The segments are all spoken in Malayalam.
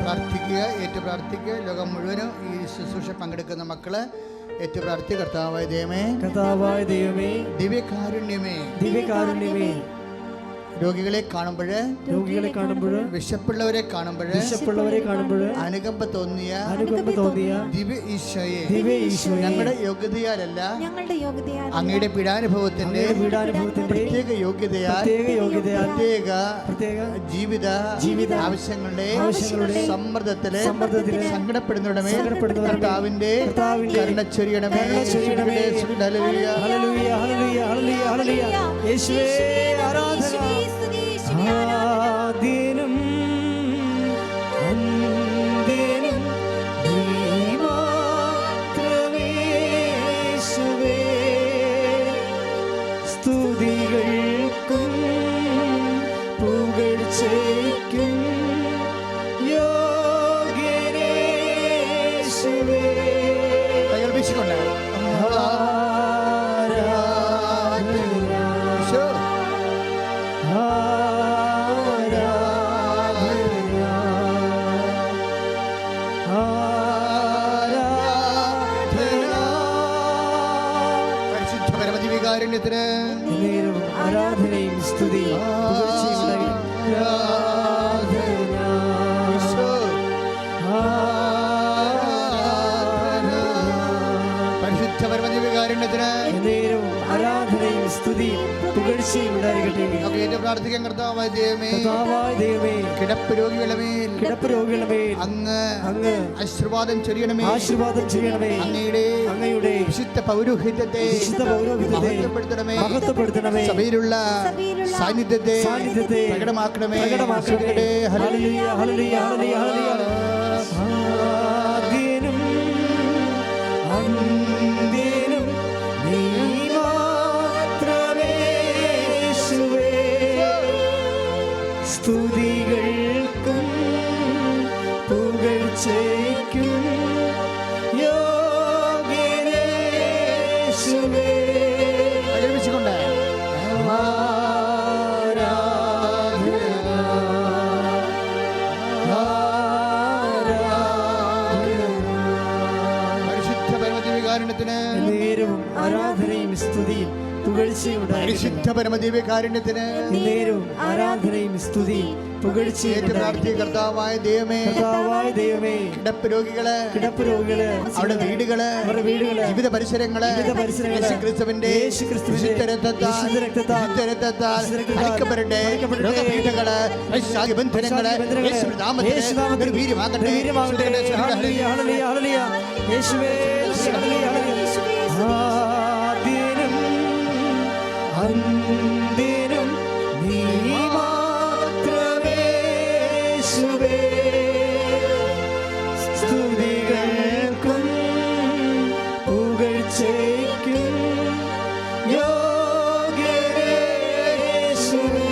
പ്രാർത്ഥിക്കുക, പ്രാർത്ഥിക്കുക. ലോകം മുഴുവനും ഈ ശുശ്രൂഷ പങ്കെടുക്കുന്ന മക്കളെ പ്രാർത്ഥി. കർത്താവായ ദൈവമേ, ദിവ്യകാരുണ്യമേ, രോഗികളെ കാണുമ്പോൾ, വിശപ്പുള്ളവരെ കാണുമ്പോൾ, അനുകമ്പ തോന്നിയ ദിവ്യ ഈശോയെ, ഞങ്ങളുടെ യോഗ്യതയാലല്ല, അങ്ങയുടെ പീഡാനുഭവത്തിന്റെ പ്രത്യേക യോഗ്യതയാൽ പ്രത്യേക ജീവിത ആവശ്യങ്ങളുടെ സമ്മർദ്ദത്തില് സങ്കടപ്പെടുന്നവരുടെ മേൽ കർത്താവിന്റെ കരുണ ചൊരിയണമേ. ആദിനും അന്ത്യനും നീ മാത്രമേ യേശുവേ. സ്തുതികൾക്കും പുകഴ്ചയ്ക്കും യോഗ്യനേ യേശുവേ. ആരാധനയും സ്തുതിയും ആരാധനയും സ്തുതിയും പുകഴ്ചയും ഉണ്ടായിരിക്കട്ടെ. പ്രാർത്ഥിക്കാൻ. കർത്താവായ ദൈവമേ, കിടപ്പ് രോഗികളുടെ മേൽ അങ്ങ് ആശീർവാദം ചൊരിയണമേ. അങ്ങയുടെ വിശുദ്ധ പൗരോഹിത്യത്തെ മഹത്വപ്പെടുത്തണമേ. സഭയിലുള്ള സാന്നിധ്യത്തെ പ്രകടമാക്കണമേ. ഹല്ലേലൂയ, ഹല്ലേലൂയ, ഹല്ലേലൂയ. ആദിനും അന്ത്യനും നീ മാത്രമേ യേശുവേ. സ്തുതികൾക്കും പുകഴ്ചയ്ക്കും യോഗ്യനേ യേശുവേ. ആരാധനയും സ്തുതിയും പുകഴ്ചയും പരിശുദ്ധ പരമദിവ്യകാരുണ്യത്തിന് ആരാധനയും സ്തുതിയും പുകഴ്ചയും. കർത്താവായ ദൈവമേ, കിടപ്പ് രോഗികള്, അവരുടെ വീടുകള്, വിവിധ പരിസരങ്ങള് യേശുക്രിസ്തുവിന്റെ രക്തത്താൽ അഴിക്കപ്പെടട്ടെ. രോഗപീഠകള്, ബന്ധനങ്ങള് യേശുനാമത്തിൽ വീര്യമാകട്ടെ. ആദിനും അന്ത്യനും നീ മാത്രമേ യേശുവേ. സ്തുതികൾക്കും പുകഴ്ചയ്ക്കും യോഗ്യനേ യേശുവേ.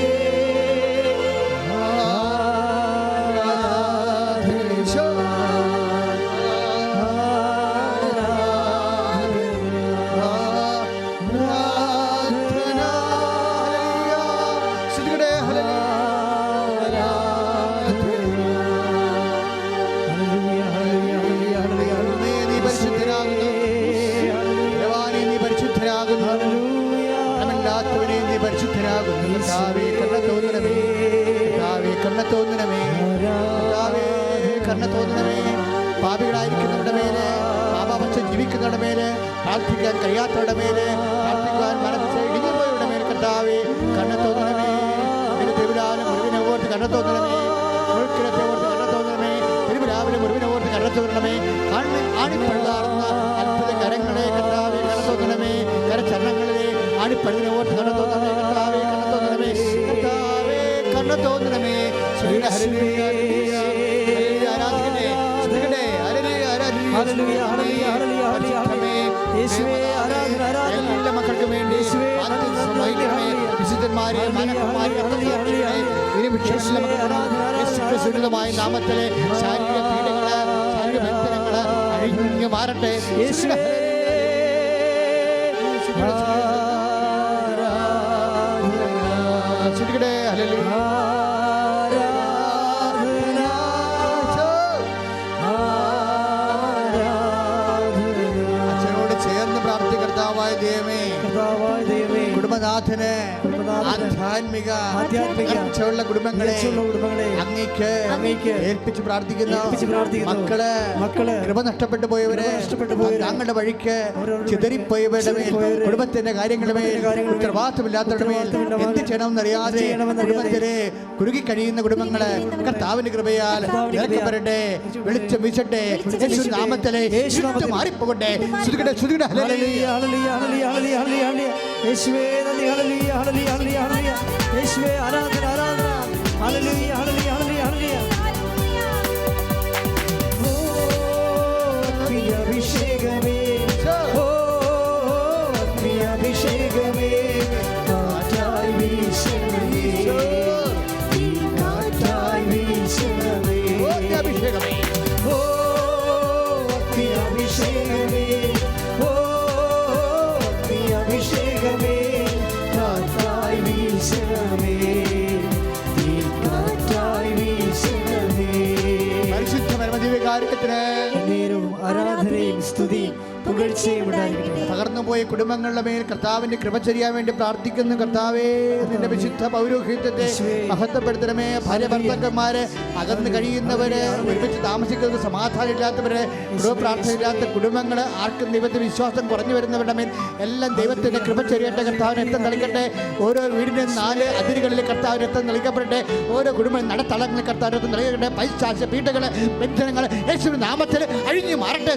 പാപികളായിരിക്കുന്നവരുടെ മേലെ, പാപാവസ്ഥ ജീവിക്കുന്നവരുടെ മേലെ, പ്രാർത്ഥിക്കാൻ കഴിയാത്തവരുടെ മേലെ, പ്രാർത്ഥിക്കുവാൻ മനസ്സ് ഇടിഞ്ഞുപോയവരുടെ മേൽ കർത്താവേ കണ്ണ തോന്നണമേ. മുറിവിനെ ഓർത്ത് കണ്ണ തോന്നണമേ. മുഴുക്കിടത്തെ ഓർത്ത് കണ്ണ തോന്നണമേ. തിരുവിലാവിലെ മുറിവിനെ ഓർത്ത് കണ്ണ തോന്നണമേ. ആണിപ്പഴുതാർന്ന അത്ഭുത കരങ്ങളെ കർത്താവേ കണ്ണ തോന്നണമേ. കരചരണങ്ങളിലെ ആണിപ്പഴുതിനെ ഓർത്ത് കണ്ണ തോന്നണമേ. കർത്താവേ കണ്ണ തോന്നണമേ. കർത്താവേ കണ്ണ തോന്നണമേ. എല്ലാ മക്കൾക്കും വേണ്ടി വിശുദ്ധന്മാരെ സുരക്ഷിതമായ നാമത്തിലെ ശാരീരിക പീഡകള്, ശാരീരിക ബന്ധനങ്ങള് അഴിഞ്ഞു മാറട്ടെ. ഹല്ലേലൂയ. കർത്താവായ ദൈവമേ, കുടുംബനാഥന് ആധ്യാത്മിക ഉള്ള കുടുംബങ്ങളെ അങ്ങേക്ക് ഏൽപ്പിച്ച് പ്രാർത്ഥിക്കുന്ന മക്കള് കൃപ നഷ്ടപ്പെട്ടു പോയവരെ, താങ്കളുടെ വഴിക്ക് ചിതറിപ്പോയവരുടെ മേൽ, കുടുംബത്തിന്റെ കാര്യങ്ങളുടെ മേൽ ഉത്തരവാദിത്തമില്ലാത്തവരുടെ മേൽ എന്ത് ചെയ്യണമെന്നറിയാതെ കുടുംബത്തിലെ കുരുകി കഴിയുന്ന കുടുംബങ്ങള് കർത്താവിന്റെ കൃപയാൽ ഇറക്കപ്പെടട്ടെ, വെളിച്ചം വീശട്ടെ, യേശു നാമത്തിലെ മാറിപ്പോകട്ടെ. യേശുവേ നന്ദി, ഹല്ലേലൂയ ഹല്ലേലൂയ ഹല്ലേലൂയ. യേശുവേ ആരാധന ആരാധന, ഹല്ലേലൂയ ഹല്ലേലൂയ ഹല്ലേലൂയ. ഓ അഭിഷേകമേ, ഓ അഭിഷേകമേ, കാറ്റായി വീശണമേ, കാറ്റായി വീശണമേ, അഭിഷേകമേ, ഓ അഭിഷേകമേ, ഓ അഭിഷേകമേ, കാറ്റായി വീശണമേ, കാറ്റായി വീശണമേ. പരിശുദ്ധ പരമദിവ്യകാരുണ്യത്തിന് നേരവും ആരാധനയും സ്തുതിയും പുകഴ്ചയും ഉണ്ടായിരിക്കട്ടെ. തകർന്നുപോയ കുടുംബങ്ങളുടെ മേൽ കർത്താവിന്റെ കൃപ ചെയ്യാൻ വേണ്ടി പ്രാർത്ഥിക്കുന്നു. കർത്താവേ, നിന്റെ വിശുദ്ധ പൗരോഹിത്യത്തെ മഹത്വപ്പെടുത്തണമേ. ഭാര്യ ഭർത്താക്കന്മാര് അകന്ന് കഴിയുന്നവര്, ഒരുമിച്ച് താമസിക്കുന്നത് സമാധാനം ഇല്ലാത്തവര്, പ്രാർത്ഥന ഇല്ലാത്ത കുടുംബങ്ങള്, ആർക്കും ദൈവത്തിന്റെ വിശ്വാസം കുറഞ്ഞു വരുന്നവരുടെ മേൽ എല്ലാം ദൈവത്തിന്റെ കൃപ ചെയ്യട്ടെ. കർത്താവിന് രക്തം തളിക്കട്ടെ. ഓരോ വീടിന്റെ 4 അതിരുകളിൽ കർത്താവിന് രക്തം തളിക്കപ്പെടട്ടെ. ഓരോ കുടുംബ നടത്തളങ്ങളിൽ കർത്താവിന് രക്തം തളിക്കട്ടെ. പൈശാച പീഠകള്, ബന്ധനങ്ങള് യേശുവിന്റെ നാമത്തിൽ അഴിഞ്ഞു മാറട്ടെ.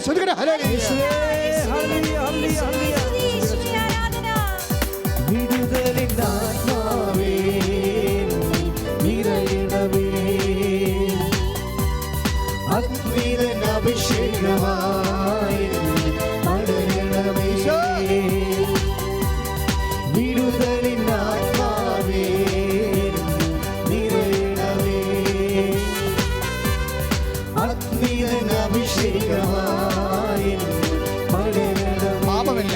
ഹല്ലേലൂയ ഹല്ലേലൂയ ഹല്ലേലൂയ. വിടുതലിൻ ആത്മാവേ നിറയണമേ, അഗ്നിതൻ അഭിഷേകമായി പടരണമേ. വിടുതലിൻ ആത്മാവേ നിറയണമേ, അഗ്നിതൻ അഭിഷേകമായി പാപമില്ല,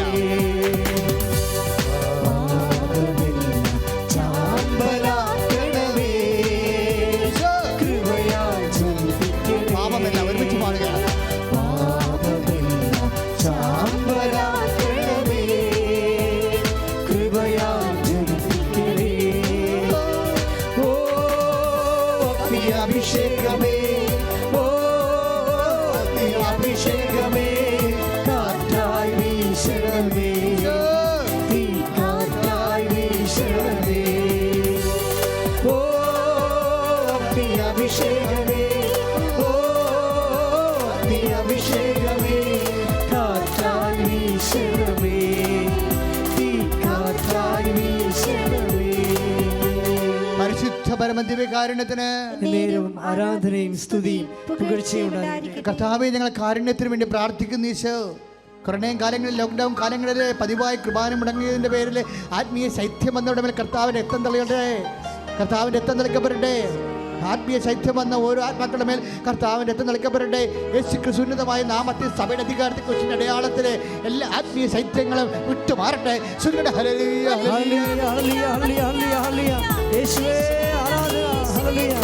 ചാമ്പലാക്കണമേ, കൃപയാൽ ജ്വലിപ്പിക്കണമേ. പാപമില്ല, ഒരുമിച്ച് പാടുക. പാപമില്ല, ചാമ്പലാക്കണമേ, കൃപയാൽ ജ്വലിപ്പിക്കണേ. ഓ അഭിഷേകമേ, ഓ അഭിഷേകമേ, കാറ്റായി വീശണമേ, കാറ്റായി വീശണമേ. ഓ അഭിഷേകമേ, ഓ അഭിഷേകമേ, കാറ്റായി വീശണമേ, കാറ്റായി വീശണമേ. പരിശുദ്ധ പരമദിവ്യകാരുണ്യത്തിന് നേരവും ആരാധനയും സ്തുതിയും പുകഴ്ചയും ഉണ്ടായിരിക്കട്ടെ. കർത്താവേ, ഞങ്ങൾ കാരുണ്യത്തിന് വേണ്ടി പ്രാർത്ഥിക്കുന്നു. ഈശോ, കൊറോണയും കാലങ്ങളിൽ, ലോക്ക്ഡൗൺ കാലങ്ങളിൽ പതിവായി കുർബാന മുടങ്ങിയതിൻ്റെ പേരിൽ ആത്മീയ ശൈത്യം വന്നവരുടെ മേൽ കർത്താവിൻ്റെ രക്തം തളിയട്ടെ. കർത്താവിൻ്റെ രക്തം തളിക്കപ്പെടട്ടെ. ആത്മീയ ശൈത്യം വന്ന ഓരോ ആത്മാക്കളുടെ മേൽ കർത്താവിൻ്റെ രക്തം തളിക്കപ്പെടട്ടെ. യേശു ക്രിസ്തുവിനുതമായ നാമത്തിൽ സഭയുടെ അധികാരത്തെ കുറിച്ചിൻ്റെ അടയാളത്തിലെ എല്ലാ ആത്മീയ ശൈത്യങ്ങളും വിട്ടുമാറട്ടെ. ഹല്ലേലൂയ ഹല്ലേലൂയ ഹല്ലേലൂയ ഹല്ലേലൂയ. യേശുവേ ആരാധന, ഹല്ലേലൂയ.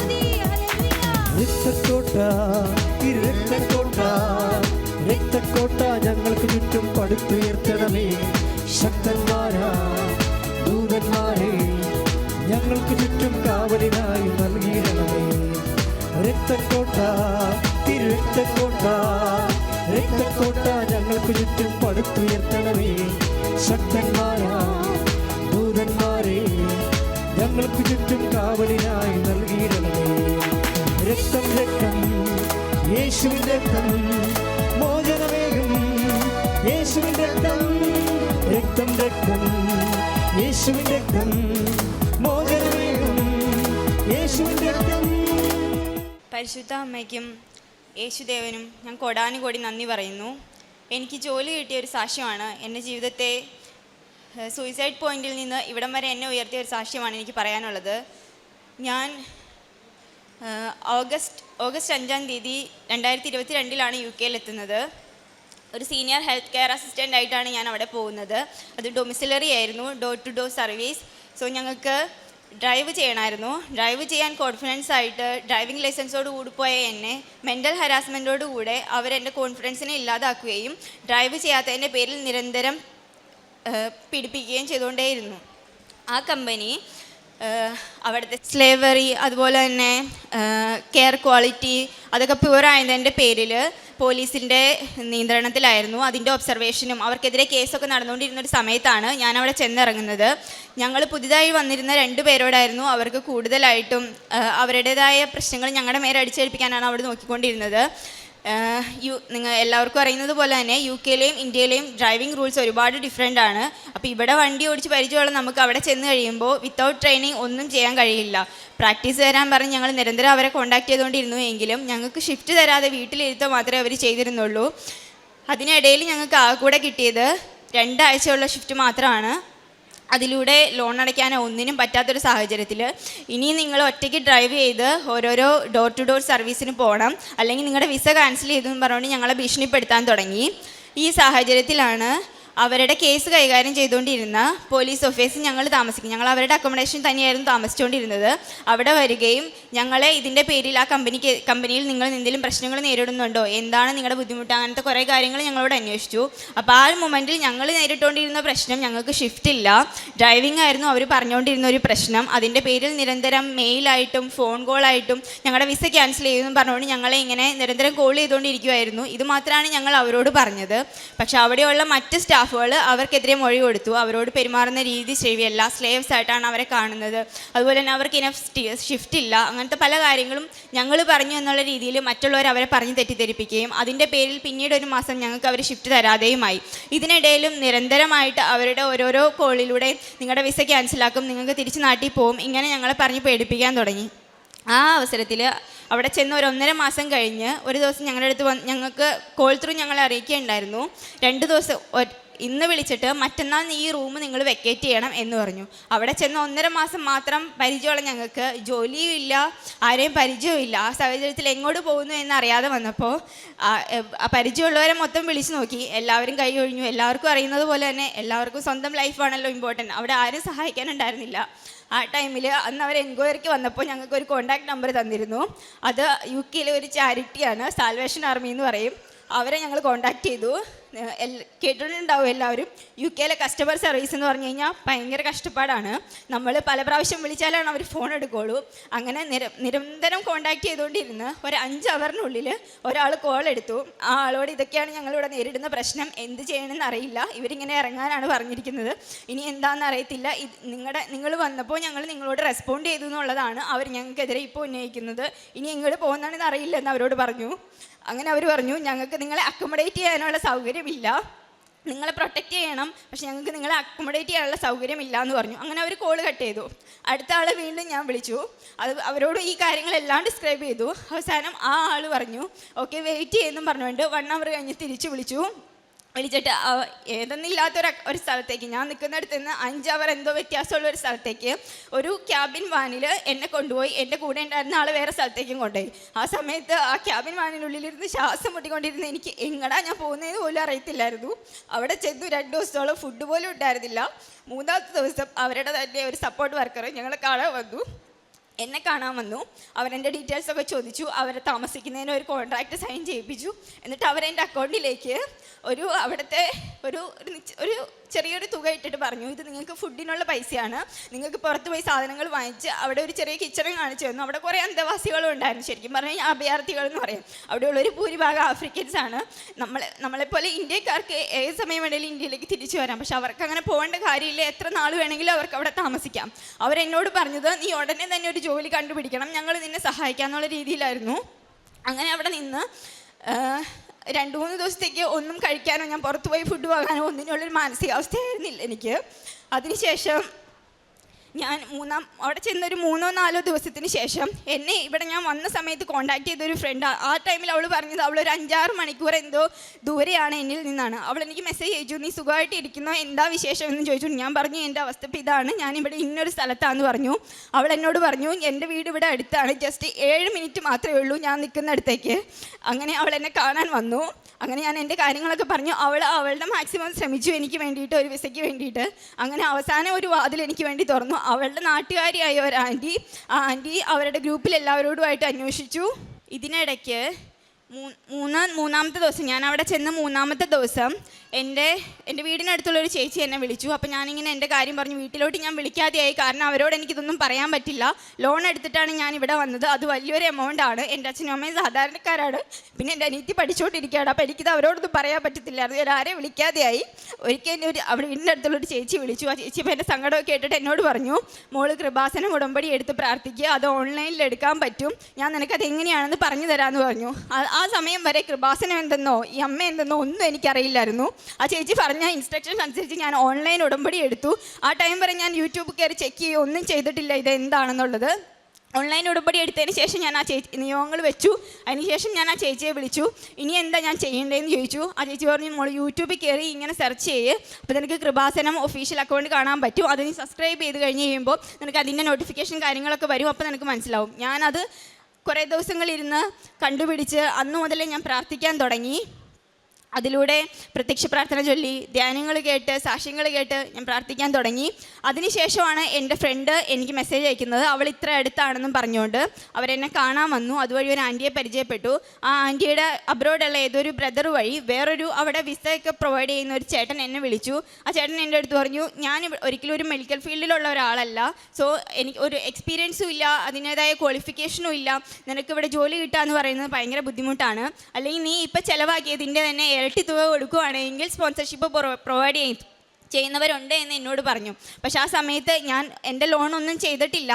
രക്തക്കോട്ട, രക്തക്കോട്ട, രക്തക്കോട്ട ഞങ്ങൾക്ക് ചുറ്റും പടുത്തുയർത്തണമേ. ശക്തന്മാരാ ദൂതന്മാരെ ഞങ്ങൾക്ക് ചുറ്റും കാവലിനായി നൽകിയിടണമേ. രക്തക്കോട്ട, രക്തക്കോട്ട, രക്തക്കോട്ട ഞങ്ങൾക്ക് ചുറ്റും പടുത്തുയർത്തണമേ. ശക്തന്മാരാ ദൂതന്മാരെ ഞങ്ങൾക്ക് ചുറ്റും കാവലിനായി നൽകിയിടണമേ. രക്തം രക്തം, യേശുവിൻ രക്തം, മോചനമേകും യേശുവിൻ രക്തം. രക്തം രക്തം, യേശുവിൻ രക്തം, മോചനമേകും യേശുവിൻ രക്തം. പരിശുദ്ധ അമ്മയ്ക്കും യേശുദേവനും ഞാൻ കോടാനുകോടി നന്ദി പറയുന്നു. എനിക്ക് ജോലി കിട്ടിയ ഒരു സാക്ഷ്യമാണ്. എൻ്റെ ജീവിതത്തെ സൂയിസൈഡ് പോയിന്റിൽ നിന്ന് ഇവിടം വരെ എന്നെ ഉയർത്തിയ ഒരു സാക്ഷ്യമാണ് എനിക്ക് പറയാനുള്ളത്. ഞാൻ ഓഗസ്റ്റ് 5-ാം തീയതി 2022 യു കെയിലെത്തുന്നത്. ഒരു സീനിയർ ഹെൽത്ത് കെയർ അസിസ്റ്റൻ്റ് ആയിട്ടാണ് ഞാൻ അവിടെ പോകുന്നത്. അത് ഡൊമിസിലറി ആയിരുന്നു, door to door service. So ഞങ്ങൾക്ക് ഡ്രൈവ് ചെയ്യണമായിരുന്നു. ഡ്രൈവ് ചെയ്യാൻ കോൺഫിഡൻസ് ആയിട്ട് ഡ്രൈവിംഗ് ലൈസൻസോട് കൂടി പോയ എന്നെ മെൻ്റൽ ഹരാസ്മെൻറ്റോട് കൂടെ അവരെൻ്റെ കോൺഫിഡൻസിനെ ഇല്ലാതാക്കുകയും ഡ്രൈവ് ചെയ്യാത്തതിൻ്റെ പേരിൽ നിരന്തരം പീഡിപ്പിക്കുകയും ചെയ്തുകൊണ്ടേയിരുന്നു. ആ കമ്പനി അവിടുത്തെ സ്ലേവറി അതുപോലെ തന്നെ കെയർ ക്വാളിറ്റി അതൊക്കെ പ്യുവർ ആയതിൻ്റെ പേരിൽ പോലീസിൻ്റെ നിയന്ത്രണത്തിലായിരുന്നു. അതിൻ്റെ ഒബ്സർവേഷനും അവർക്കെതിരെ കേസൊക്കെ നടന്നുകൊണ്ടിരുന്ന ഒരു സമയത്താണ് ഞാൻ അവിടെ ചെന്നിറങ്ങുന്നത്. ഞങ്ങൾ പുതിയതായി വന്നിരുന്ന 2 പേരോടായിരുന്നു അവർക്ക് കൂടുതലായിട്ടും അവരുടേതായ പ്രശ്നങ്ങൾ ഞങ്ങളുടെ മേലെ അടിച്ചേൽപ്പിക്കാനാണ് അവിടെ നോക്കിക്കൊണ്ടിരുന്നത്. നിങ്ങൾ എല്ലാവർക്കും അറിയുന്നത് പോലെ തന്നെ UK-ലെയും ഇന്ത്യയിലെയും ഡ്രൈവിംഗ് റൂൾസ് ഒരുപാട് ഡിഫറെൻ്റ് ആണ്. അപ്പോൾ ഇവിടെ വണ്ടി ഓടിച്ച് പരിചയമുള്ള നമുക്ക് അവിടെ ചെന്ന് കഴിയുമ്പോൾ വിത്തൗട്ട് ട്രെയിനിങ് ഒന്നും ചെയ്യാൻ കഴിയില്ല. പ്രാക്ടീസ് തരാൻ പറഞ്ഞ് ഞങ്ങൾ നിരന്തരം അവരെ കോൺടാക്ട് ചെയ്തുകൊണ്ടിരുന്നു. എങ്കിലും ഞങ്ങൾക്ക് ഷിഫ്റ്റ് തരാതെ വീട്ടിലിരുത്തോ മാത്രമേ അവർ ചെയ്തിരുന്നുള്ളൂ. അതിനിടയിൽ ഞങ്ങൾക്ക് ആകെ കൂടെ കിട്ടിയത് 2 ആഴ്ചയുള്ള ഷിഫ്റ്റ് മാത്രമാണ്. അതിലൂടെ ലോൺ അടയ്ക്കാനോ ഒന്നിനും പറ്റാത്തൊരു സാഹചര്യത്തിൽ ഇനി നിങ്ങൾ ഒറ്റയ്ക്ക് ഡ്രൈവ് ചെയ്ത് ഓരോരോ ഡോർ ടു ഡോർ സർവീസിന് പോകണം, അല്ലെങ്കിൽ നിങ്ങളുടെ വിസ ക്യാൻസൽ ചെയ്തെന്ന് പറഞ്ഞുകൊണ്ട് ഞങ്ങളെ ഭീഷണിപ്പെടുത്താൻ തുടങ്ങി. ഈ സാഹചര്യത്തിലാണ് അവരുടെ കേസ് കൈകാര്യം ചെയ്തുകൊണ്ടിരുന്ന പോലീസ് ഓഫീസിൽ ഞങ്ങൾ അവരുടെ അക്കോമഡേഷൻ തന്നെയായിരുന്നു താമസിച്ചുകൊണ്ടിരുന്നത്. അവിടെ വരികയും ഞങ്ങളെ ഇതിൻ്റെ പേരിൽ ആ കമ്പനിയിൽ നിങ്ങൾ എന്തെങ്കിലും പ്രശ്നങ്ങൾ നേരിടുന്നുണ്ടോ, എന്താണ് നിങ്ങളുടെ ബുദ്ധിമുട്ട്, അങ്ങനത്തെ കുറേ കാര്യങ്ങൾ ഞങ്ങളോട് അന്വേഷിച്ചു. അപ്പോൾ ആ മൊമെൻറ്റിൽ ഞങ്ങൾ നേരിട്ടുകൊണ്ടിരുന്ന പ്രശ്നം ഞങ്ങൾക്ക് ഷിഫ്റ്റ് ഇല്ല, ഡ്രൈവിംഗ് ആയിരുന്നു അവർ പറഞ്ഞുകൊണ്ടിരുന്ന ഒരു പ്രശ്നം. അതിൻ്റെ പേരിൽ നിരന്തരം മെയിലായിട്ടും ഫോൺ കോളായിട്ടും ഞങ്ങളുടെ വിസ ക്യാൻസൽ ചെയ്യുമെന്ന് പറഞ്ഞുകൊണ്ട് ഞങ്ങളെ ഇങ്ങനെ നിരന്തരം കോൾ ചെയ്തുകൊണ്ടിരിക്കുമായിരുന്നു. ഇത് മാത്രമാണ് ഞങ്ങൾ അവരോട് പറഞ്ഞത്. പക്ഷേ അവിടെയുള്ള മറ്റ് സ്റ്റാഫുകൾ അവർക്കെതിരെ മൊഴി കൊടുത്തു. അവരോട് പെരുമാറുന്ന രീതി ശരിയല്ല, സ്ലേവ്സ് ആയിട്ടാണ് അവരെ കാണുന്നത്, അതുപോലെ തന്നെ അവർക്ക് ഇനഫ് ഷിഫ്റ്റ് ഇല്ല, അങ്ങനത്തെ പല കാര്യങ്ങളും ഞങ്ങൾ പറഞ്ഞു എന്നുള്ള രീതിയിൽ മറ്റുള്ളവർ അവരെ പറഞ്ഞ് തെറ്റിദ്ധരിപ്പിക്കുകയും അതിൻ്റെ പേരിൽ പിന്നീട് 1 മാസം ഞങ്ങൾക്ക് അവർ ഷിഫ്റ്റ് തരാതെയുമായി. ഇതിനിടയിലും നിരന്തരമായിട്ട് അവരുടെ ഓരോരോ കോളിലൂടെ നിങ്ങളുടെ വിസ ക്യാൻസലാക്കും, നിങ്ങൾക്ക് തിരിച്ച് നാട്ടിൽ പോകും, ഇങ്ങനെ ഞങ്ങളെ പറഞ്ഞ് പേടിപ്പിക്കാൻ തുടങ്ങി. ആ അവസരത്തിൽ അവിടെ ചെന്ന് 1.5 മാസം കഴിഞ്ഞ് ഒരു ദിവസം ഞങ്ങളുടെ അടുത്ത് ഞങ്ങൾക്ക് കോൾ ത്രൂ ഞങ്ങളെ അറിയിക്കുകയുണ്ടായിരുന്നു. 2 ദിവസം ഇന്ന് വിളിച്ചിട്ട് മറ്റന്നാൾ ഈ റൂം നിങ്ങൾ വെക്കേറ്റ് ചെയ്യണം എന്ന് പറഞ്ഞു. അവിടെ ചെന്ന് 1.5 മാസം മാത്രം പരിചയമുള്ള ഞങ്ങൾക്ക് ജോലിയും ഇല്ല, ആരെയും പരിചയവും ഇല്ല. ആ സാഹചര്യത്തിൽ എങ്ങോട്ട് പോകുന്നു എന്നറിയാതെ വന്നപ്പോൾ ആ പരിചയമുള്ളവരെ മൊത്തം വിളിച്ചു നോക്കി. എല്ലാവരും കൈ ഒഴിഞ്ഞു. എല്ലാവർക്കും അറിയുന്നത് പോലെ തന്നെ എല്ലാവർക്കും സ്വന്തം ലൈഫാണല്ലോ ഇമ്പോർട്ടൻറ്റ്. അവിടെ ആരും സഹായിക്കാനുണ്ടായിരുന്നില്ല. ആ ടൈമിൽ അന്ന് അവർ എൻക്വയറിക്ക് വന്നപ്പോൾ ഞങ്ങൾക്ക് ഒരു കോൺടാക്ട് നമ്പർ തന്നിരുന്നു. അത് UK-യിലെ ഒരു ചാരിറ്റിയാണ്, സാൽവേഷൻ ആർമി എന്ന് പറയും. അവരെ ഞങ്ങൾ കോൺടാക്ട് ചെയ്തു. കേട്ടിട്ടുണ്ടാവും എല്ലാവരും. UK-യിലെ കസ്റ്റമർ സർവീസ് എന്ന് പറഞ്ഞു കഴിഞ്ഞാൽ ഭയങ്കര കഷ്ടപ്പാടാണ്. നമ്മൾ പല പ്രാവശ്യം വിളിച്ചാലാണ് അവർ ഫോൺ എടുക്കുകയുള്ളൂ. അങ്ങനെ നിരന്തരം കോൺടാക്ട് ചെയ്തുകൊണ്ടിരുന്ന് ഒരു 5 അവറിനുള്ളിൽ ഒരാൾ കോൾ എടുത്തു. ആ ആളോട് ഇതൊക്കെയാണ് ഞങ്ങളിവിടെ നേരിടുന്ന പ്രശ്നം, എന്ത് ചെയ്യണമെന്ന് അറിയില്ല, ഇവരിങ്ങനെ ഇറങ്ങാനാണ് പറഞ്ഞിരിക്കുന്നത്, ഇനി എന്താണെന്ന് അറിയത്തില്ല, നിങ്ങൾ വന്നപ്പോൾ ഞങ്ങൾ നിങ്ങളോട് റെസ്പോണ്ട് ചെയ്തു എന്നുള്ളതാണ് അവർ ഞങ്ങൾക്കെതിരെ ഇപ്പോൾ ഉന്നയിക്കുന്നത്, ഇനി ഇങ്ങോട്ട് പോകുന്നതാണെന്ന് അറിയില്ല എന്ന് അവരോട് പറഞ്ഞു. അങ്ങനെ അവർ പറഞ്ഞു, ഞങ്ങൾക്ക് നിങ്ങളെ അക്കോമഡേറ്റ് ചെയ്യാനുള്ള സൗകര്യമില്ല, നിങ്ങളെ പ്രൊട്ടക്റ്റ് ചെയ്യണം, പക്ഷെ ഞങ്ങൾക്ക് നിങ്ങളെ അക്കോമഡേറ്റ് ചെയ്യാനുള്ള സൗകര്യമില്ല എന്ന് പറഞ്ഞു. അങ്ങനെ അവർ കോൾ കട്ട് ചെയ്തു. അടുത്ത ആൾ വീണ്ടും ഞാൻ വിളിച്ചു. അവരോട് ഈ കാര്യങ്ങളെല്ലാം ഡിസ്ക്രൈബ് ചെയ്തു. അവസാനം ആ ആൾ പറഞ്ഞു ഓക്കെ വെയിറ്റ് ചെയ്യുമെന്നും പറഞ്ഞുകൊണ്ട് 1 അവർ കഴിഞ്ഞ് തിരിച്ചു വിളിച്ചിട്ട് ഏതെന്നില്ലാത്തൊരു സ്ഥലത്തേക്ക്, ഞാൻ നിൽക്കുന്നിടത്ത് നിന്ന് 5 അവർ എന്തോ വ്യത്യാസമുള്ള ഒരു സ്ഥലത്തേക്ക് ഒരു ക്യാബിൻ വാനിൽ എന്നെ കൊണ്ടുപോയി. എൻ്റെ കൂടെ ഉണ്ടായിരുന്ന ആൾ വേറെ സ്ഥലത്തേക്കും കൊണ്ടുപോയി. ആ സമയത്ത് ആ ക്യാബിൻ വാനിനുള്ളിലിരുന്ന് ശ്വാസം മുട്ടിക്കൊണ്ടിരുന്ന എനിക്ക് എങ്ങടാ ഞാൻ പോകുന്നതെന്ന് പോലും അറിയത്തില്ലായിരുന്നു. അവിടെ ചെന്നു 2 ദിവസത്തോളം ഫുഡ് പോലും ഉണ്ടായിരുന്നില്ല. 3ാമത്തെ ദിവസം അവരുടെ തന്നെ ഒരു സപ്പോർട്ട് വർക്കർ ഞങ്ങളെ എന്നെ കാണാൻ വന്നു. അവരെൻ്റെ ഡീറ്റെയിൽസൊക്കെ ചോദിച്ചു. അവരെ താമസിക്കുന്നതിന് ഒരു കോൺട്രാക്റ്റ് സൈൻ ചെയ്യിപ്പിച്ചു. എന്നിട്ട് അവരെൻ്റെ അക്കൗണ്ടിലേക്ക് അവിടുത്തെ ഒരു ചെറിയൊരു തുക ഇട്ടിട്ട് പറഞ്ഞു, ഇത് നിങ്ങൾക്ക് ഫുഡിനുള്ള പൈസയാണ്, നിങ്ങൾക്ക് പുറത്ത് പോയി സാധനങ്ങൾ വാങ്ങിച്ച്. അവിടെ ഒരു ചെറിയ കിച്ചണും കാണിച്ചു തന്നു. അവിടെ കുറേ അന്തേവാസികളും ഉണ്ടായിരുന്നു. ശരിക്കും പറഞ്ഞാൽ അഭയാർത്ഥികൾ എന്ന് പറയും. അവിടെയുള്ളൊരു ഭൂരിഭാഗം ആഫ്രിക്കൻസാണ്. നമ്മളെപ്പോലെ ഇന്ത്യക്കാർക്ക് ഏത് സമയം വേണമെങ്കിലും ഇന്ത്യയിലേക്ക് തിരിച്ചു വരാം. പക്ഷെ അവർക്ക് അങ്ങനെ പോകേണ്ട കാര്യമില്ല, എത്ര നാൾ വേണമെങ്കിലും അവർക്ക് അവിടെ താമസിക്കാം. അവരെന്നോട് പറഞ്ഞത് നീ ഉടനെ തന്നെ ഒരു ജോലി കണ്ടുപിടിക്കണം, ഞങ്ങൾ നിന്നെ സഹായിക്കാമെന്നുള്ള രീതിയിലായിരുന്നു. അങ്ങനെ അവിടെ നിന്ന് 2-3 ദിവസത്തേക്ക് ഒന്നും കഴിക്കാനോ ഞാൻ പുറത്ത് പോയി ഫുഡ് വാങ്ങാനോ ഒന്നിനുള്ളൊരു മാനസികാവസ്ഥയായിരുന്നില്ല എനിക്ക്. അതിനുശേഷം ഞാൻ അവിടെ ചെന്നൊരു 3-4 ദിവസത്തിന് ശേഷം എന്നെ ഇവിടെ ഞാൻ വന്ന സമയത്ത് കോൺടാക്ട് ചെയ്തൊരു ഫ്രണ്ട്, ആ ടൈമിൽ അവൾ പറഞ്ഞത് അവളൊരു 5-6 മണിക്കൂർ എന്തോ ദൂരെയാണ് എന്നിൽ നിന്നാണ്. അവൾ എനിക്ക് മെസ്സേജ് അയച്ചു, നീ സുഖമായിട്ട് ഇരിക്കുന്നോ, എന്താ വിശേഷം എന്ന് ചോദിച്ചു. ഞാൻ പറഞ്ഞു എൻ്റെ അവസ്ഥ ഇപ്പം ഇതാണ്, ഞാനിവിടെ ഇന്നൊരു സ്ഥലത്താണെന്ന് പറഞ്ഞു. അവൾ എന്നോട് പറഞ്ഞു എൻ്റെ വീട് ഇവിടെ അടുത്താണ്, ജസ്റ്റ് 7 മിനിറ്റ് മാത്രമേ ഉള്ളൂ ഞാൻ നിൽക്കുന്നിടത്തേക്ക്. അങ്ങനെ അവൾ എന്നെ കാണാൻ വന്നു. അങ്ങനെ ഞാൻ എൻ്റെ കാര്യങ്ങളൊക്കെ പറഞ്ഞു. അവളുടെ മാക്സിമം ശ്രമിച്ചു എനിക്ക് വേണ്ടിയിട്ട്, ഒരു വിസയ്ക്ക് വേണ്ടിയിട്ട്. അങ്ങനെ അവസാനം ഒരു വാതിൽ എനിക്ക് വേണ്ടി തുറന്നു. അവളുടെ നാട്ടുകാരിയായ ഒരു ആൻറ്റി അവരുടെ ഗ്രൂപ്പിൽ എല്ലാവരോടുമായിട്ട് അന്വേഷിച്ചു. ഇതിനിടയ്ക്ക് മൂന്നാമത്തെ ദിവസം ഞാൻ അവിടെ ചെന്ന് മൂന്നാമത്തെ ദിവസം എൻ്റെ വീടിനടുത്തുള്ളൊരു ചേച്ചി എന്നെ വിളിച്ചു. അപ്പോൾ ഞാനിങ്ങനെ എൻ്റെ കാര്യം പറഞ്ഞു. വീട്ടിലോട്ട് ഞാൻ വിളിക്കാതെയായി, കാരണം അവരോട് എനിക്കിതൊന്നും പറയാൻ പറ്റില്ല. ലോൺ എടുത്തിട്ടാണ് ഞാൻ ഇവിടെ വന്നത്, അത് വലിയൊരു എമൗണ്ട് ആണ്. എൻ്റെ അച്ഛനും അമ്മയും സാധാരണക്കാരാണ്, പിന്നെ എൻ്റെ അനിയത്തി പഠിച്ചുകൊണ്ടിരിക്കുകയാണ്. അപ്പോൾ എനിക്കിത് അവരോടൊന്നും പറയാൻ പറ്റത്തില്ലായിരുന്നു. ഞാൻ ആരെയും വിളിക്കാതെയായി. ഒരിക്കൽ എന്നെ അവിടെ വീടിൻ്റെ അടുത്തുള്ളൊരു ചേച്ചി വിളിച്ചു. ആ ചേച്ചി അപ്പോൾ എൻ്റെ സങ്കടമൊക്കെ കേട്ടിട്ട് എന്നോട് പറഞ്ഞു, മോള് കൃപാസനം ഉടമ്പടി എടുത്ത് പ്രാർത്ഥിക്കുക, അത് ഓൺലൈനിൽ എടുക്കാൻ പറ്റും, ഞാൻ നിനക്കത് എങ്ങനെയാണെന്ന് പറഞ്ഞു തരാമെന്ന് പറഞ്ഞു. ആ സമയം വരെ കൃപാസനം എന്തെന്നോ ഈ അമ്മ എന്തെന്നോ ഒന്നും എനിക്കറിയില്ലായിരുന്നു. ആ ചേച്ചി പറഞ്ഞ ഇൻസ്ട്രക്ഷൻസ് അനുസരിച്ച് ഞാൻ ഓൺലൈൻ ഉടമ്പടി എടുത്തു. ആ ടൈം വരെ ഞാൻ യൂട്യൂബ് കയറി ചെക്ക് ചെയ്യുക ഒന്നും ചെയ്തിട്ടില്ല ഇത് എന്താണെന്നുള്ളത്. ഓൺലൈൻ ഉടമ്പടി എടുത്തതിന് ശേഷം ഞാൻ ആ ചേച്ചി നിയമങ്ങൾ വെച്ചു. അതിനുശേഷം ഞാൻ ആ ചേച്ചിയെ വിളിച്ചു. ഇനി എന്താ ഞാൻ ചെയ്യേണ്ടതെന്ന് ചോദിച്ചു. ആ ചേച്ചി പറഞ്ഞു, മോൾ യൂട്യൂബിൽ കയറി ഇങ്ങനെ സെർച്ച് ചെയ്യ്, അപ്പോൾ നിനക്ക് കൃപാസനം ഒഫീഷ്യൽ അക്കൗണ്ട് കാണാൻ പറ്റും. അത് നീ സബ്സ്ക്രൈബ് ചെയ്ത് കഴിഞ്ഞ് കഴിയുമ്പോൾ നിനക്ക് അതിൻ്റെ നോട്ടിഫിക്കേഷൻ കാര്യങ്ങളൊക്കെ വരും, അപ്പോൾ നിനക്ക് മനസ്സിലാവും. ഞാനത് കുറേ ദിവസങ്ങളിരുന്ന് കണ്ടുപിടിച്ച് അന്നു മുതലേ ഞാൻ പ്രാർത്ഥിക്കാൻ തുടങ്ങി. അതിലൂടെ പ്രത്യക്ഷ പ്രാർത്ഥന ചൊല്ലി, ധ്യാനങ്ങൾ കേട്ട്, സാക്ഷ്യങ്ങൾ കേട്ട് ഞാൻ പ്രാർത്ഥിക്കാൻ തുടങ്ങി. അതിനുശേഷമാണ് എൻ്റെ ഫ്രണ്ട് എനിക്ക് മെസ്സേജ് അയക്കുന്നത്, അവൾ ഇത്ര അടുത്താണെന്നും പറഞ്ഞുകൊണ്ട്. അവരെന്നെ കാണാൻ വന്നു. അതുവഴി ഒരു ആൻറ്റിയെ പരിചയപ്പെട്ടു. ആ ആൻറ്റിയുടെ അബ്രോഡുള്ള ഏതൊരു ബ്രദർ വഴി വേറൊരു അവിടെ വിസയൊക്കെ പ്രൊവൈഡ് ചെയ്യുന്ന ഒരു ചേട്ടൻ എന്നെ വിളിച്ചു. ആ ചേട്ടൻ എൻ്റെ അടുത്ത് പറഞ്ഞു, ഞാൻ ഒരിക്കലും ഒരു മെഡിക്കൽ ഫീൽഡിലുള്ള ഒരാളല്ല, സോ എനിക്ക് ഒരു എക്സ്പീരിയൻസും ഇല്ല, അതിൻ്റേതായ ക്വാളിഫിക്കേഷനും ഇല്ല, നിനക്കിവിടെ ജോലി കിട്ടുക എന്ന് പറയുന്നത് ഭയങ്കര ബുദ്ധിമുട്ടാണ്. അല്ലെങ്കിൽ നീ ഇപ്പം ചിലവാക്കിയതിൻ്റെ തന്നെ ഇരട്ടി തുക കൊടുക്കുകയാണെങ്കിൽ സ്പോൺസർഷിപ്പ് പ്രൊവൈഡ് ചെയ്യുന്നവരുണ്ട് എന്ന് എന്നോട് പറഞ്ഞു. പക്ഷെ ആ സമയത്ത് ഞാൻ എൻ്റെ ലോണൊന്നും ചെയ്തിട്ടില്ല.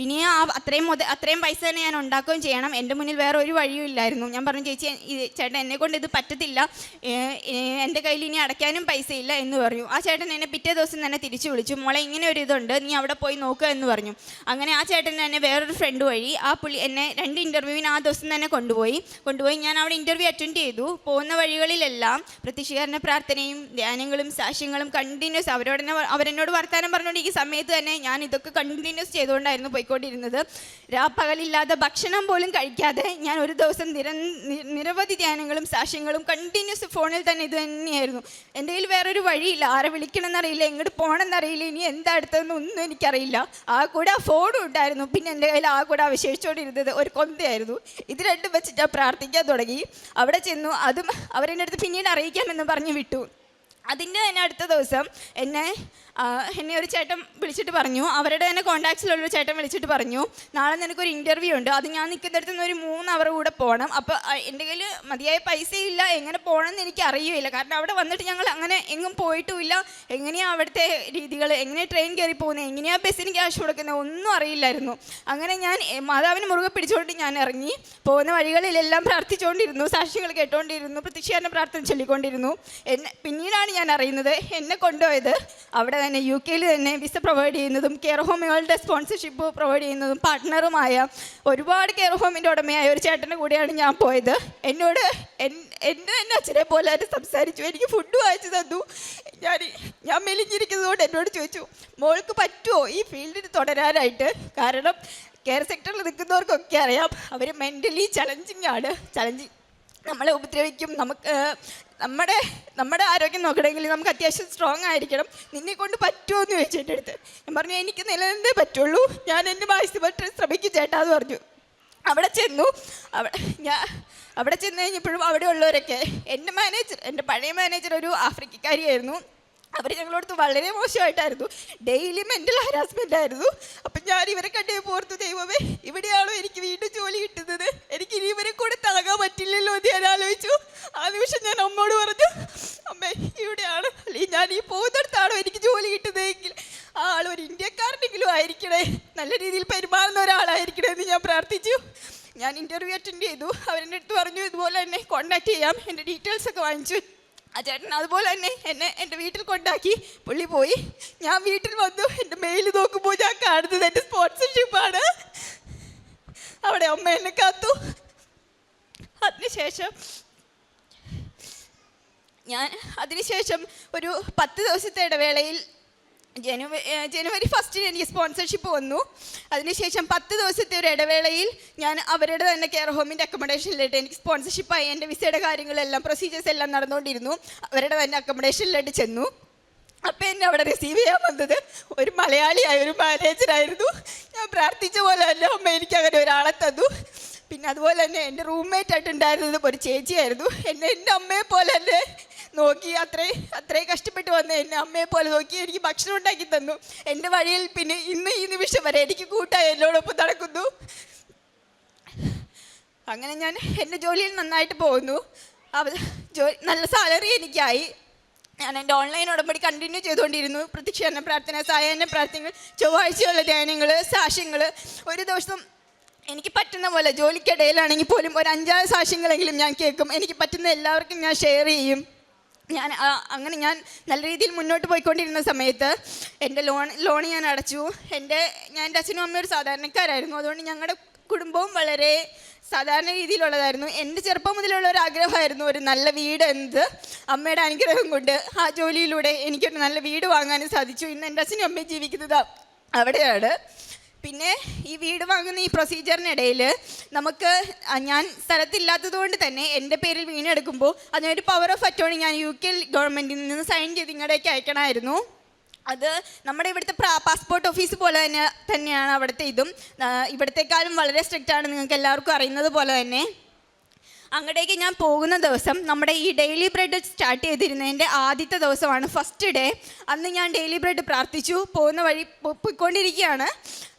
ഇനി അത്രയും പൈസ തന്നെ ഞാൻ ഉണ്ടാക്കുകയും ചെയ്യണം. എൻ്റെ മുന്നിൽ വേറെ ഒരു വഴിയും ഇല്ലായിരുന്നു. ഞാൻ പറഞ്ഞു, ചേച്ചി ചേട്ടൻ എന്നെക്കൊണ്ട് ഇത് പറ്റത്തില്ല, എൻ്റെ കയ്യിൽ ഇനി അടയ്ക്കാനും പൈസ ഇല്ല എന്ന് പറഞ്ഞു. ആ ചേട്ടൻ എന്നെ പിറ്റേ ദിവസം തന്നെ തിരിച്ചു വിളിച്ചു. മോളെ ഇങ്ങനെ ഒരു ഇതുണ്ട്, നീ അവിടെ പോയി നോക്കുക എന്ന് പറഞ്ഞു. അങ്ങനെ ആ ചേട്ടൻ തന്നെ വേറൊരു ഫ്രണ്ട് വഴി ആ പുള്ളി എന്നെ 2 ഇൻ്റർവ്യൂവിന് ആ ദിവസം തന്നെ കൊണ്ടുപോയി. ഞാൻ അവിടെ ഇൻ്റർവ്യൂ അറ്റൻഡ് ചെയ്തു. പോകുന്ന വഴികളിലെല്ലാം പ്രത്യക്ഷീകരണ പ്രാർത്ഥനയും ധ്യാനങ്ങളും സാക്ഷ്യങ്ങളും കണ്ടിന്യൂസ് അവരെന്നോട് വർത്താനം പറഞ്ഞുകൊണ്ടിരിക്കുന്ന സമയത്ത് തന്നെ ഞാൻ ഇതൊക്കെ കണ്ടിന്യൂസ് ചെയ്തുകൊണ്ടായിരുന്നു പോയിക്കൊണ്ടിരുന്നത്. പകലില്ലാതെ ഭക്ഷണം പോലും കഴിക്കാതെ ഞാൻ ഒരു ദിവസം നിരവധി ധ്യാനങ്ങളും സാക്ഷ്യങ്ങളും കണ്ടിന്യൂസ് ഫോണിൽ തന്നെ ഇത് തന്നെയായിരുന്നു. എൻ്റെ കയ്യിൽ വേറൊരു വഴിയില്ല, ആരെ വിളിക്കണമെന്നറിയില്ല, എങ്ങോട്ട് പോകണമെന്നറിയില്ല, ഇനി എന്താ അടുത്തതെന്ന് ഒന്നും എനിക്കറിയില്ല. ആ കൂടെ ആ ഫോണും ഉണ്ടായിരുന്നു. പിന്നെ എൻ്റെ കയ്യിൽ ആ കൂടെ അവശേഷിച്ചുകൊണ്ടിരുന്നത് ഒരു കൊന്തയായിരുന്നു. ഇത് രണ്ടും വെച്ചിട്ട് പ്രാർത്ഥിക്കാൻ തുടങ്ങി. അവിടെ ചെന്നു. അതും അവരെൻ്റെ അടുത്ത് പിന്നീട് അറിയിക്കാമെന്ന് പറഞ്ഞ് വിട്ടു. അതിൻ്റെ തന്നെ അടുത്ത ദിവസം എന്നെ ഒരു ചേട്ടൻ വിളിച്ചിട്ട് പറഞ്ഞു, അവരുടെ തന്നെ കോൺടാക്ട്സിലുള്ളൊരു ചേട്ടൻ വിളിച്ചിട്ട് പറഞ്ഞു, നാളെ നിനക്കൊരു ഇൻ്റർവ്യൂ ഉണ്ട്, അത് ഞാൻ നിൽക്കുന്നിടത്ത് നിന്ന് ഒരു 3 അവർ കൂടെ പോകണം. അപ്പോൾ എൻ്റെ കയ്യിൽ മതിയായ പൈസയില്ല, എങ്ങനെ പോകണമെന്ന് എനിക്ക് അറിയില്ല. കാരണം അവിടെ വന്നിട്ട് ഞങ്ങൾ അങ്ങനെ എങ്ങും പോയിട്ടുമില്ല. എങ്ങനെയാണ് അവിടുത്തെ രീതികൾ, എങ്ങനെ ട്രെയിൻ കയറി പോകുന്നത്, എങ്ങനെയാണ് ബസ്സിന് ക്യാഷ് കൊടുക്കുന്നത്, ഒന്നും അറിയില്ലായിരുന്നു. അങ്ങനെ ഞാൻ മാതാവിനെ മുറുകെ പിടിച്ചുകൊണ്ട് ഞാൻ ഇറങ്ങി. പോകുന്ന വഴികളിലെല്ലാം പ്രാർത്ഥിച്ചുകൊണ്ടിരുന്നു, സാക്ഷികൾ കേട്ടുകൊണ്ടിരുന്നു, പ്രത്യക്ഷീകരണ പ്രാർത്ഥന ചൊല്ലിക്കൊണ്ടിരുന്നു. പിന്നീടാണ് ഞാൻ അറിയുന്നത് എന്നെ കൊണ്ടുപോയത് അവിടെ തന്നെ UK തന്നെ വിസ പ്രൊവൈഡ് ചെയ്യുന്നതും കെയർ ഹോമുകളുടെ സ്പോൺസർഷിപ്പ് പ്രൊവൈഡ് ചെയ്യുന്നതും പാർട്ട്ണറുമായ ഒരുപാട് കെയർ ഹോമിൻ്റെ ഉടമയായ ഒരു ചേട്ടൻ്റെ കൂടെയാണ് ഞാൻ പോയത്. എന്നോട് എൻ്റെ തന്നെ അച്ഛനെ പോലെ തന്നെ സംസാരിച്ചു. എനിക്ക് ഫുഡ് വാങ്ങിച്ചു തന്നു. ഞാൻ മെലിഞ്ഞിരിക്കുന്നതുകൊണ്ട് എന്നോട് ചോദിച്ചു, മോൾക്ക് പറ്റുമോ ഈ ഫീൽഡിൽ തുടരാനായിട്ട്? കാരണം കെയർ സെക്ടറിൽ നിൽക്കുന്നവർക്കൊക്കെ അറിയാം, അവർ മെൻ്റലി ചലഞ്ചിങ് ആണ്. നമ്മളെ ഉപദ്രവിക്കും. നമ്മുടെ ആരോഗ്യം നോക്കണമെങ്കിൽ നമുക്ക് അത്യാവശ്യം സ്ട്രോങ് ആയിരിക്കണം. നിന്നെ കൊണ്ട് പറ്റുമോ എന്ന് ചോദിച്ചു എൻ്റെ അടുത്ത്. ഞാൻ പറഞ്ഞു, എനിക്ക് നിലനിന്നേ പറ്റുള്ളൂ, ഞാൻ എൻ്റെ മാക്സിമം ശ്രമിക്കും ചേട്ടാ എന്ന് പറഞ്ഞു. അവിടെ ചെന്നു കഴിഞ്ഞപ്പോഴും അവിടെ ഉള്ളവരൊക്കെ എൻ്റെ പഴയ മാനേജർ ഒരു ആഫ്രിക്കക്കാരിയായിരുന്നു. അവർ ഞങ്ങളോടത്ത് വളരെ മോശമായിട്ടായിരുന്നു. ഡെയിലി മെൻ്റൽ ഹരാസ്മെൻ്റ് ആയിരുന്നു. അപ്പം ഞാൻ ഇവരെ കണ്ടേ പോർത്തു, ദൈവമേ ഇവിടെയാണോ എനിക്ക് വീണ്ടും ജോലി കിട്ടുന്നത്, എനിക്ക് ഇനി ഇവരെ കൂടെ താങ്ങാൻ പറ്റില്ലല്ലോ എന്ന് ഞാൻ ആലോചിച്ചു. ആ നിമിഷം ഞാൻ അമ്മയോട് പറഞ്ഞു, അമ്മേ ഇവിടെയാണ്, അല്ലെങ്കിൽ ഞാൻ ഈ പോകുന്നിടത്താണോ എനിക്ക് ജോലി കിട്ടുന്നതെങ്കിൽ ആ ആൾ ഒരു ഇന്ത്യക്കാരനെങ്കിലും ആയിരിക്കണേ, നല്ല രീതിയിൽ പെരുമാറുന്ന ഒരാളായിരിക്കണേ എന്ന് ഞാൻ പ്രാർത്ഥിച്ചു. ഞാൻ ഇൻ്റർവ്യൂ അറ്റൻഡ് ചെയ്തു. അവരെൻ്റെ അടുത്ത് പറഞ്ഞു, ഇതുപോലെ എന്നെ കോൺടാക്ട് ചെയ്യാം. എൻ്റെ ഡീറ്റെയിൽസൊക്കെ വാങ്ങിച്ചു. ആ ചേട്ടൻ അതുപോലെ തന്നെ എന്നെ എൻ്റെ വീട്ടിൽ കൊണ്ടാക്കി. പുള്ളി പോയി. ഞാൻ വീട്ടിൽ വന്നു. എൻ്റെ മെയിൽ നോക്കുമ്പോൾ ഞാൻ കാണുന്നത് എൻ്റെ സ്പോൺസർഷിപ്പാണ്. അവിടെ അമ്മ എന്നെ കാത്തു. അതിനുശേഷം ഒരു 10 ദിവസത്തെ ഇടവേളയിൽ ജനുവരി 1 എനിക്ക് സ്പോൺസർഷിപ്പ് വന്നു. അതിനുശേഷം 10 ദിവസത്തെ ഒരു ഇടവേളയിൽ ഞാൻ അവരുടെ തന്നെ കെയർ ഹോമിൻ്റെ അക്കോമഡേഷനിലായിട്ട് എനിക്ക് സ്പോൺസർഷിപ്പായി എൻ്റെ വിസയുടെ കാര്യങ്ങളെല്ലാം പ്രൊസീജിയേഴ്സ് എല്ലാം നടന്നുകൊണ്ടിരുന്നു. അവരുടെ തന്നെ അക്കോമഡേഷനിലായിട്ട് ചെന്നു. അപ്പം എന്നെ അവിടെ റിസീവ് ചെയ്യാൻ വന്നത് ഒരു മലയാളിയായ ഒരു മാനേജറായിരുന്നു. ഞാൻ പ്രാർത്ഥിച്ച പോലെ തന്നെ അമ്മ എനിക്ക് അങ്ങനെ ഒരാളെ തന്നു. പിന്നെ അതുപോലെ തന്നെ എൻ്റെ റൂംമേറ്റ് ആയിട്ടുണ്ടായിരുന്നത് ഒരു ചേച്ചിയായിരുന്നു. എൻ്റെ അമ്മയെ പോലെ തന്നെ നോക്കി, അത്രയും കഷ്ടപ്പെട്ട് വന്ന് എന്നെ അമ്മയെ പോലെ നോക്കി എനിക്ക് ഭക്ഷണം ഉണ്ടാക്കി തന്നു. എൻ്റെ വഴിയിൽ പിന്നെ ഇന്ന് ഈ നിമിഷം വരെ എനിക്ക് കൂട്ടായി എന്നോടൊപ്പം നടക്കുന്നു. അങ്ങനെ ഞാൻ എൻ്റെ ജോലിയിൽ നന്നായിട്ട് പോകുന്നു. നല്ല സാലറി എനിക്കായി. ഞാൻ എൻ്റെ ഓൺലൈൻ ഉടമ്പടി കണ്ടിന്യൂ ചെയ്തുകൊണ്ടിരുന്നു. പ്രത്യക്ഷീകരണ പ്രാർത്ഥന, സായാഹ്ന പ്രാർത്ഥനകൾ, ചൊവ്വാഴ്ചയുള്ള ധ്യാനങ്ങൾ, സാക്ഷ്യങ്ങൾ. ഒരു ദിവസം എനിക്ക് പറ്റുന്ന പോലെ ജോലിക്കിടയിലാണെങ്കിൽ പോലും ഒരു 5-6 സാക്ഷ്യങ്ങളെങ്കിലും ഞാൻ കേൾക്കും. എനിക്ക് പറ്റുന്ന എല്ലാവർക്കും ഞാൻ ഷെയർ ചെയ്യും. അങ്ങനെ ഞാൻ നല്ല രീതിയിൽ മുന്നോട്ട് പോയിക്കൊണ്ടിരുന്ന സമയത്ത് എൻ്റെ ലോൺ ഞാൻ അടച്ചു. എൻ്റെ അച്ഛനും അമ്മയും ഒരു സാധാരണക്കാരായിരുന്നു. അതുകൊണ്ട് ഞങ്ങളുടെ കുടുംബവും വളരെ സാധാരണ രീതിയിലുള്ളതായിരുന്നു. എൻ്റെ ചെറുപ്പം മുതലുള്ള ഒരു ആഗ്രഹമായിരുന്നു ഒരു നല്ല വീട് എന്നത്. അമ്മയുടെ അനുഗ്രഹം കൊണ്ട് ആ ജോലിയിലൂടെ എനിക്കൊരു നല്ല വീട് വാങ്ങാനും സാധിച്ചു. ഇന്ന് എൻ്റെ അച്ഛനും അമ്മയും ജീവിക്കുന്നത് അവിടെയാണ്. പിന്നെ ഈ വീട് വാങ്ങുന്ന ഈ പ്രൊസീജിയറിനിടയിൽ ഞാൻ സ്ഥലത്തില്ലാത്തത് കൊണ്ട് തന്നെ എൻ്റെ പേരിൽ വീണെടുക്കുമ്പോൾ അതിനൊരു പവർ ഓഫ് അറ്റോർണി ഞാൻ UK ഗവൺമെൻറ്റിൽ നിന്ന് സൈൻ ചെയ്ത് ഇങ്ങോട്ടേക്ക് അയക്കണമായിരുന്നു. അത് നമ്മുടെ ഇവിടുത്തെ പാസ്പോർട്ട് ഓഫീസ് പോലെ തന്നെയാണ് അവിടുത്തെ ഇതും. ഇവിടത്തെക്കാളും വളരെ സ്ട്രിക്റ്റാണ്, നിങ്ങൾക്ക് എല്ലാവർക്കും അറിയുന്നത് പോലെ തന്നെ. അങ്ങോട്ടേക്ക് ഞാൻ പോകുന്ന ദിവസം നമ്മുടെ ഈ ഡെയിലി ബ്രെഡ് സ്റ്റാർട്ട് ചെയ്തിരുന്നതിൻ്റെ ആദ്യത്തെ ദിവസമാണ്, ഫസ്റ്റ് ഡേ. അന്ന് ഞാൻ ഡെയിലി ബ്രെഡ് പ്രാർത്ഥിച്ചു. പോയിക്കൊണ്ടിരിക്കുകയാണ്.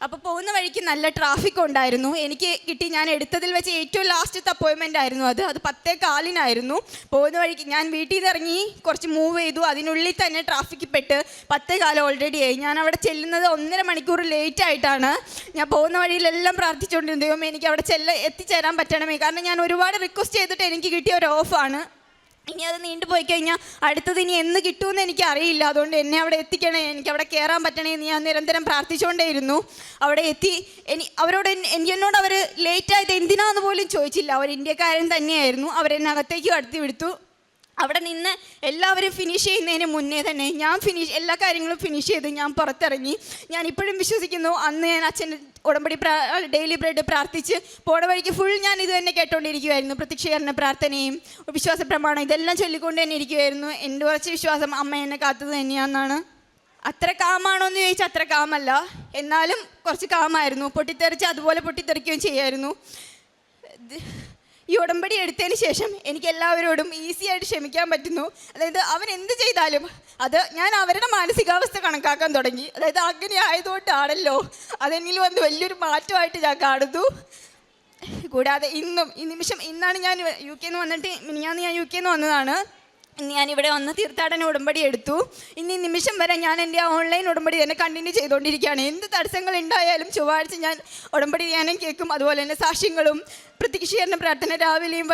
അപ്പോൾ പോകുന്ന വഴിക്ക് നല്ല ട്രാഫിക് ഉണ്ടായിരുന്നു. എനിക്ക് കിട്ടി, ഞാൻ എടുത്തതിൽ വെച്ച് ഏറ്റവും ലാസ്റ്റത്തെ അപ്പോയിൻമെൻ്റ് ആയിരുന്നു അത് 10:15 പോകുന്ന വഴിക്ക് ഞാൻ വീട്ടിൽ നിന്ന് ഇറങ്ങി കുറച്ച് മൂവ് ചെയ്തു. അതിനുള്ളിൽ തന്നെ ട്രാഫിക്കിൽ പെട്ട് 10:15 ഓൾറെഡി ആയി. ഞാൻ അവിടെ ചെല്ലുന്നത് 1.5 മണിക്കൂർ ലേറ്റ് ആയിട്ടാണ്. ഞാൻ പോകുന്ന വഴിയിലെല്ലാം പ്രാർത്ഥിച്ചുകൊണ്ടിരുന്നു, ദൈവമേ എനിക്ക് അവിടെ എത്തിച്ചേരാൻ പറ്റണമേ. കാരണം ഞാൻ ഒരുപാട് റിക്വസ്റ്റ് ചെയ്തിട്ട് എനിക്ക് കിട്ടിയ ഒരു ഓഫാണ്. ഇനി അത് നീണ്ടുപോയി കഴിഞ്ഞാൽ അടുത്തത് ഇനി എന്ന് കിട്ടുമെന്ന് എനിക്ക് അറിയില്ല. അതുകൊണ്ട് എന്നെ അവിടെ എത്തിക്കണേ, എനിക്ക് അവിടെ കയറാൻ പറ്റണേ എന്ന് ഞാൻ നിരന്തരം പ്രാർത്ഥിച്ചുകൊണ്ടേയിരുന്നു. അവിടെ എത്തി. എന്നോട് അവർ ലേറ്റായത് എന്തിനാന്ന് പോലും ചോദിച്ചില്ല. അവർ ഇന്ത്യക്കാരൻ തന്നെയായിരുന്നു. അവരെന്നെ അകത്തേക്ക് കടത്തി വിടുത്തു. അവിടെ നിന്ന് എല്ലാവരും ഫിനിഷ് ചെയ്യുന്നതിന് മുന്നേ തന്നെ എല്ലാ കാര്യങ്ങളും ഫിനിഷ് ചെയ്ത് ഞാൻ പുറത്തിറങ്ങി. ഞാൻ ഇപ്പോഴും വിശ്വസിക്കുന്നു, അന്ന് ഞാൻ അച്ഛൻ്റെ ഉടമ്പടി ഡെയിലി ബ്രെഡ് പ്രാർത്ഥിച്ച് പോണ വഴിക്ക് ഫുൾ ഞാൻ ഇത് തന്നെ കേട്ടോണ്ടിരിക്കുമായിരുന്നു. പ്രത്യക്ഷീകരണ പ്രാർത്ഥനയും വിശ്വാസ പ്രമാണം ഇതെല്ലാം ചൊല്ലിക്കൊണ്ട് തന്നെ ഇരിക്കുമായിരുന്നു. എൻ്റെ കുറച്ച് വിശ്വാസം അമ്മ എന്നെ കാത്തത് തന്നെയാണെന്നാണ്. അത്ര കാമാണോ എന്ന് ചോദിച്ചാൽ അത്ര കാമല്ല, എന്നാലും കുറച്ച് കാമായിരുന്നു. പൊട്ടിത്തെറിച്ച് അതുപോലെ പൊട്ടിത്തെറിക്കുകയും ചെയ്യായിരുന്നു. ഈ ഉടമ്പടി എടുത്തതിന് ശേഷം എനിക്ക് എല്ലാവരോടും ഈസി ആയിട്ട് ക്ഷമിക്കാൻ പറ്റുന്നു. അതായത് അവൻ എന്ത് ചെയ്താലും അത് ഞാൻ അവരുടെ മാനസികാവസ്ഥ കണക്കാക്കാൻ തുടങ്ങി. അതായത് അങ്ങനെ ആയതുകൊണ്ടാണല്ലോ അതെന്നിൽ വന്ന് വലിയൊരു മാറ്റമായിട്ട് ഞാൻ കാണുന്നു. കൂടാതെ ഇന്നാണ് ഞാൻ UK വന്നിട്ട്, മിനിഞ്ഞാന്ന് ഞാൻ UK വന്നതാണ്. ഇന്ന് ഞാനിവിടെ വന്ന് തീർത്ഥാടന ഉടമ്പടി എടുത്തു. ഇന്ന് ഈ നിമിഷം വരെ ഞാൻ എൻ്റെ ഓൺലൈൻ ഉടമ്പടി തന്നെ കണ്ടിന്യൂ ചെയ്തുകൊണ്ടിരിക്കുകയാണ്. എന്ത് തടസ്സങ്ങൾ ഉണ്ടായാലും ചൊവ്വാഴ്ച ഞാൻ ഉടമ്പടി ധ്യാനം കേൾക്കും. അതുപോലെ തന്നെ സാക്ഷ്യങ്ങളും പ്രത്യക്ഷീകരണ പ്രാർത്ഥന രാവിലെയും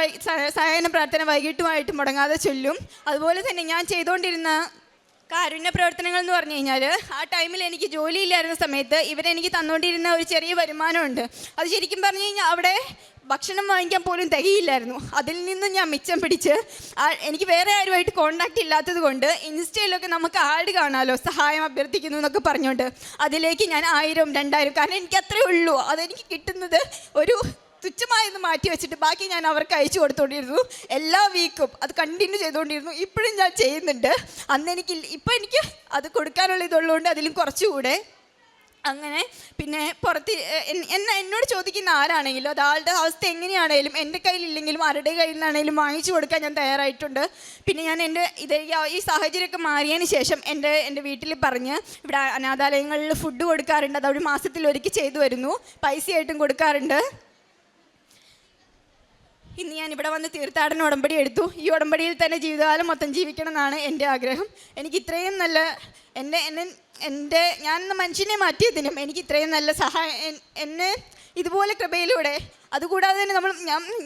സായാഹ്ന പ്രാർത്ഥന വൈകിട്ടുമായിട്ട് മുടങ്ങാതെ ചൊല്ലും. അതുപോലെ തന്നെ ഞാൻ ചെയ്തുകൊണ്ടിരുന്ന കാരുണ്യ പ്രവർത്തനങ്ങൾ എന്ന് പറഞ്ഞു കഴിഞ്ഞാൽ, ആ ടൈമിൽ എനിക്ക് ജോലിയില്ലായിരുന്ന സമയത്ത് ഇവരെനിക്ക് തന്നുകൊണ്ടിരുന്ന ഒരു ചെറിയ വരുമാനമുണ്ട്. അത് ശരിക്കും പറഞ്ഞു കഴിഞ്ഞാൽ അവിടെ ഭക്ഷണം വാങ്ങിക്കാൻ പോലും തികയില്ലായിരുന്നു. അതിൽ നിന്ന് ഞാൻ മിച്ചം പിടിച്ച് എനിക്ക് വേറെ ആരുമായിട്ട് കോണ്ടാക്റ്റ് ഇല്ലാത്തത് കൊണ്ട് ഇൻസ്റ്റയിലൊക്കെ നമുക്ക് ആഡ് കാണാമല്ലോ, സഹായം അഭ്യർത്ഥിക്കുന്നു എന്നൊക്കെ പറഞ്ഞുകൊണ്ട് അതിലേക്ക് ഞാൻ 1000, 2000, കാരണം എനിക്ക് അത്രേ ഉള്ളൂ. അതെനിക്ക് കിട്ടുന്നത് ഒരു തുച്ഛമായെന്ന് മാറ്റി വെച്ചിട്ട് ബാക്കി ഞാൻ അവർക്ക് അയച്ചു കൊടുത്തുകൊണ്ടിരുന്നു. എല്ലാ വീക്കും അത് കണ്ടിന്യൂ ചെയ്തുകൊണ്ടിരുന്നു. ഇപ്പോഴും ഞാൻ ചെയ്യുന്നുണ്ട്. ഇപ്പം എനിക്ക് അത് കൊടുക്കാനുള്ള ഇതുള്ളതുകൊണ്ട് അതിലും കുറച്ചുകൂടെ. അങ്ങനെ പിന്നെ പുറത്ത് എന്നോട് ചോദിക്കുന്ന ആരാണെങ്കിലും അത് ആളുടെ അവസ്ഥ എങ്ങനെയാണെങ്കിലും എൻ്റെ കയ്യിലില്ലെങ്കിലും ആരുടെ കയ്യിൽ നിന്നാണെങ്കിലും വാങ്ങിച്ചു കൊടുക്കാൻ ഞാൻ തയ്യാറായിട്ടുണ്ട്. പിന്നെ ഞാൻ ഈ സാഹചര്യമൊക്കെ മാറിയതിന് ശേഷം എൻ്റെ വീട്ടിൽ പറഞ്ഞ് ഇവിടെ അനാഥാലയങ്ങളിൽ ഫുഡ് കൊടുക്കാറുണ്ട്. അത് ഒരു മാസത്തിൽ ഒരിക്കൽ ചെയ്തു വരുന്നു. പൈസയായിട്ടും കൊടുക്കാറുണ്ട്. ഇന്ന് ഞാൻ ഇവിടെ വന്ന് തീർത്ഥാടന ഉടമ്പടി എടുത്തു. ഈ ഉടമ്പടിയിൽ തന്നെ ജീവിതകാലം മൊത്തം ജീവിക്കണം എന്നാണ് എൻ്റെ ആഗ്രഹം. എനിക്ക് ഇത്രയും നല്ല ഞാൻ മനുഷ്യനെ മാറ്റിയതിനും എനിക്ക് ഇത്രയും നല്ല സഹായം എന്നെ ഇതുപോലെ കൃപയിലൂടെ, അതുകൂടാതെ തന്നെ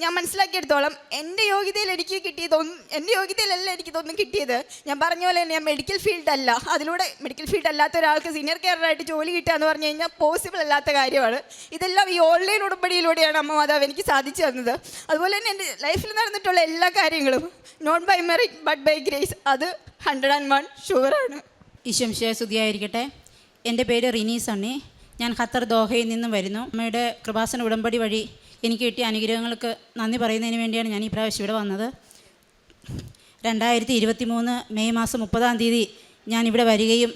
ഞാൻ മനസ്സിലാക്കിയെടുത്തോളം എൻ്റെ യോഗ്യതയിലല്ല എനിക്കിതൊന്നും കിട്ടിയത്. ഞാൻ പറഞ്ഞ പോലെ തന്നെ ഞാൻ മെഡിക്കൽ ഫീൽഡല്ല. അതിലൂടെ മെഡിക്കൽ ഫീൽഡ് അല്ലാത്ത ഒരാൾക്ക് സീനിയർ കെയറായിട്ട് ജോലി കിട്ടുക എന്ന് പറഞ്ഞു കഴിഞ്ഞാൽ പോസിബിൾ അല്ലാത്ത കാര്യമാണ്. ഇതെല്ലാം ഈ ഓൺലൈൻ ഉടമ്പടിയിലൂടെയാണ് അമ്മ മാതാവ് എനിക്ക് സാധിച്ചു തന്നത്. അതുപോലെ തന്നെ എൻ്റെ ലൈഫിൽ നടന്നിട്ടുള്ള എല്ലാ കാര്യങ്ങളും not by merit but by grace, അത് 101 ഷുവറാണ്. ഈശോമിശിഹായെ സ്തുതിയായിരിക്കട്ടെ. എൻ്റെ പേര് റിനി സണ്ണി. ഞാൻ ഖത്തർ ദോഹയിൽ നിന്നും വരുന്നു. അമ്മയുടെ കൃപാസന ഉടമ്പടി വഴി എനിക്ക് കിട്ടിയ അനുഗ്രഹങ്ങൾക്ക് നന്ദി പറയുന്നതിന് വേണ്ടിയാണ് ഞാൻ ഈ പ്രാവശ്യം ഇവിടെ വന്നത്. 2023 മെയ് മാസം 30-ാം തീയതി ഞാനിവിടെ വരികയും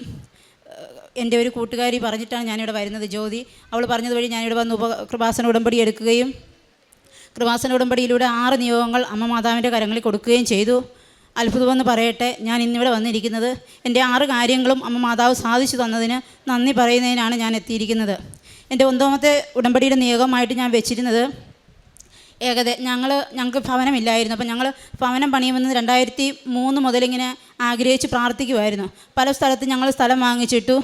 എൻ്റെ ഒരു കൂട്ടുകാരി പറഞ്ഞിട്ടാണ് ഞാനിവിടെ വരുന്നത്, ജ്യോതി. അവൾ പറഞ്ഞത് വഴി ഞാനിവിടെ വന്ന് കൃപാസന ഉടമ്പടി എടുക്കുകയും കൃപാസന ഉടമ്പടിയിലൂടെ 6 നിയോഗങ്ങൾ അമ്മ മാതാവിൻ്റെ കരങ്ങളിൽ കൊടുക്കുകയും ചെയ്തു. അത്ഭുതമെന്ന് പറയട്ടെ, ഞാൻ ഇന്നിവിടെ വന്നിരിക്കുന്നത് എൻ്റെ 6 കാര്യങ്ങളും അമ്മ മാതാവ് സാധിച്ചു തന്നതിന് നന്ദി പറയുന്നതിനാണ് ഞാൻ എത്തിയിരിക്കുന്നത്. എൻ്റെ 9ാമത്തെ ഉടമ്പടിയുടെ നിയോഗമായിട്ട് ഞാൻ വെച്ചിരുന്നത് ഞങ്ങൾക്ക് ഭവനമില്ലായിരുന്നു. അപ്പം ഞങ്ങൾ ഭവനം പണിയുമെന്ന് 2003 മുതലിങ്ങനെ ആഗ്രഹിച്ച് പ്രാർത്ഥിക്കുമായിരുന്നു. പല സ്ഥലത്ത് ഞങ്ങൾ സ്ഥലം വാങ്ങിച്ചിട്ടു.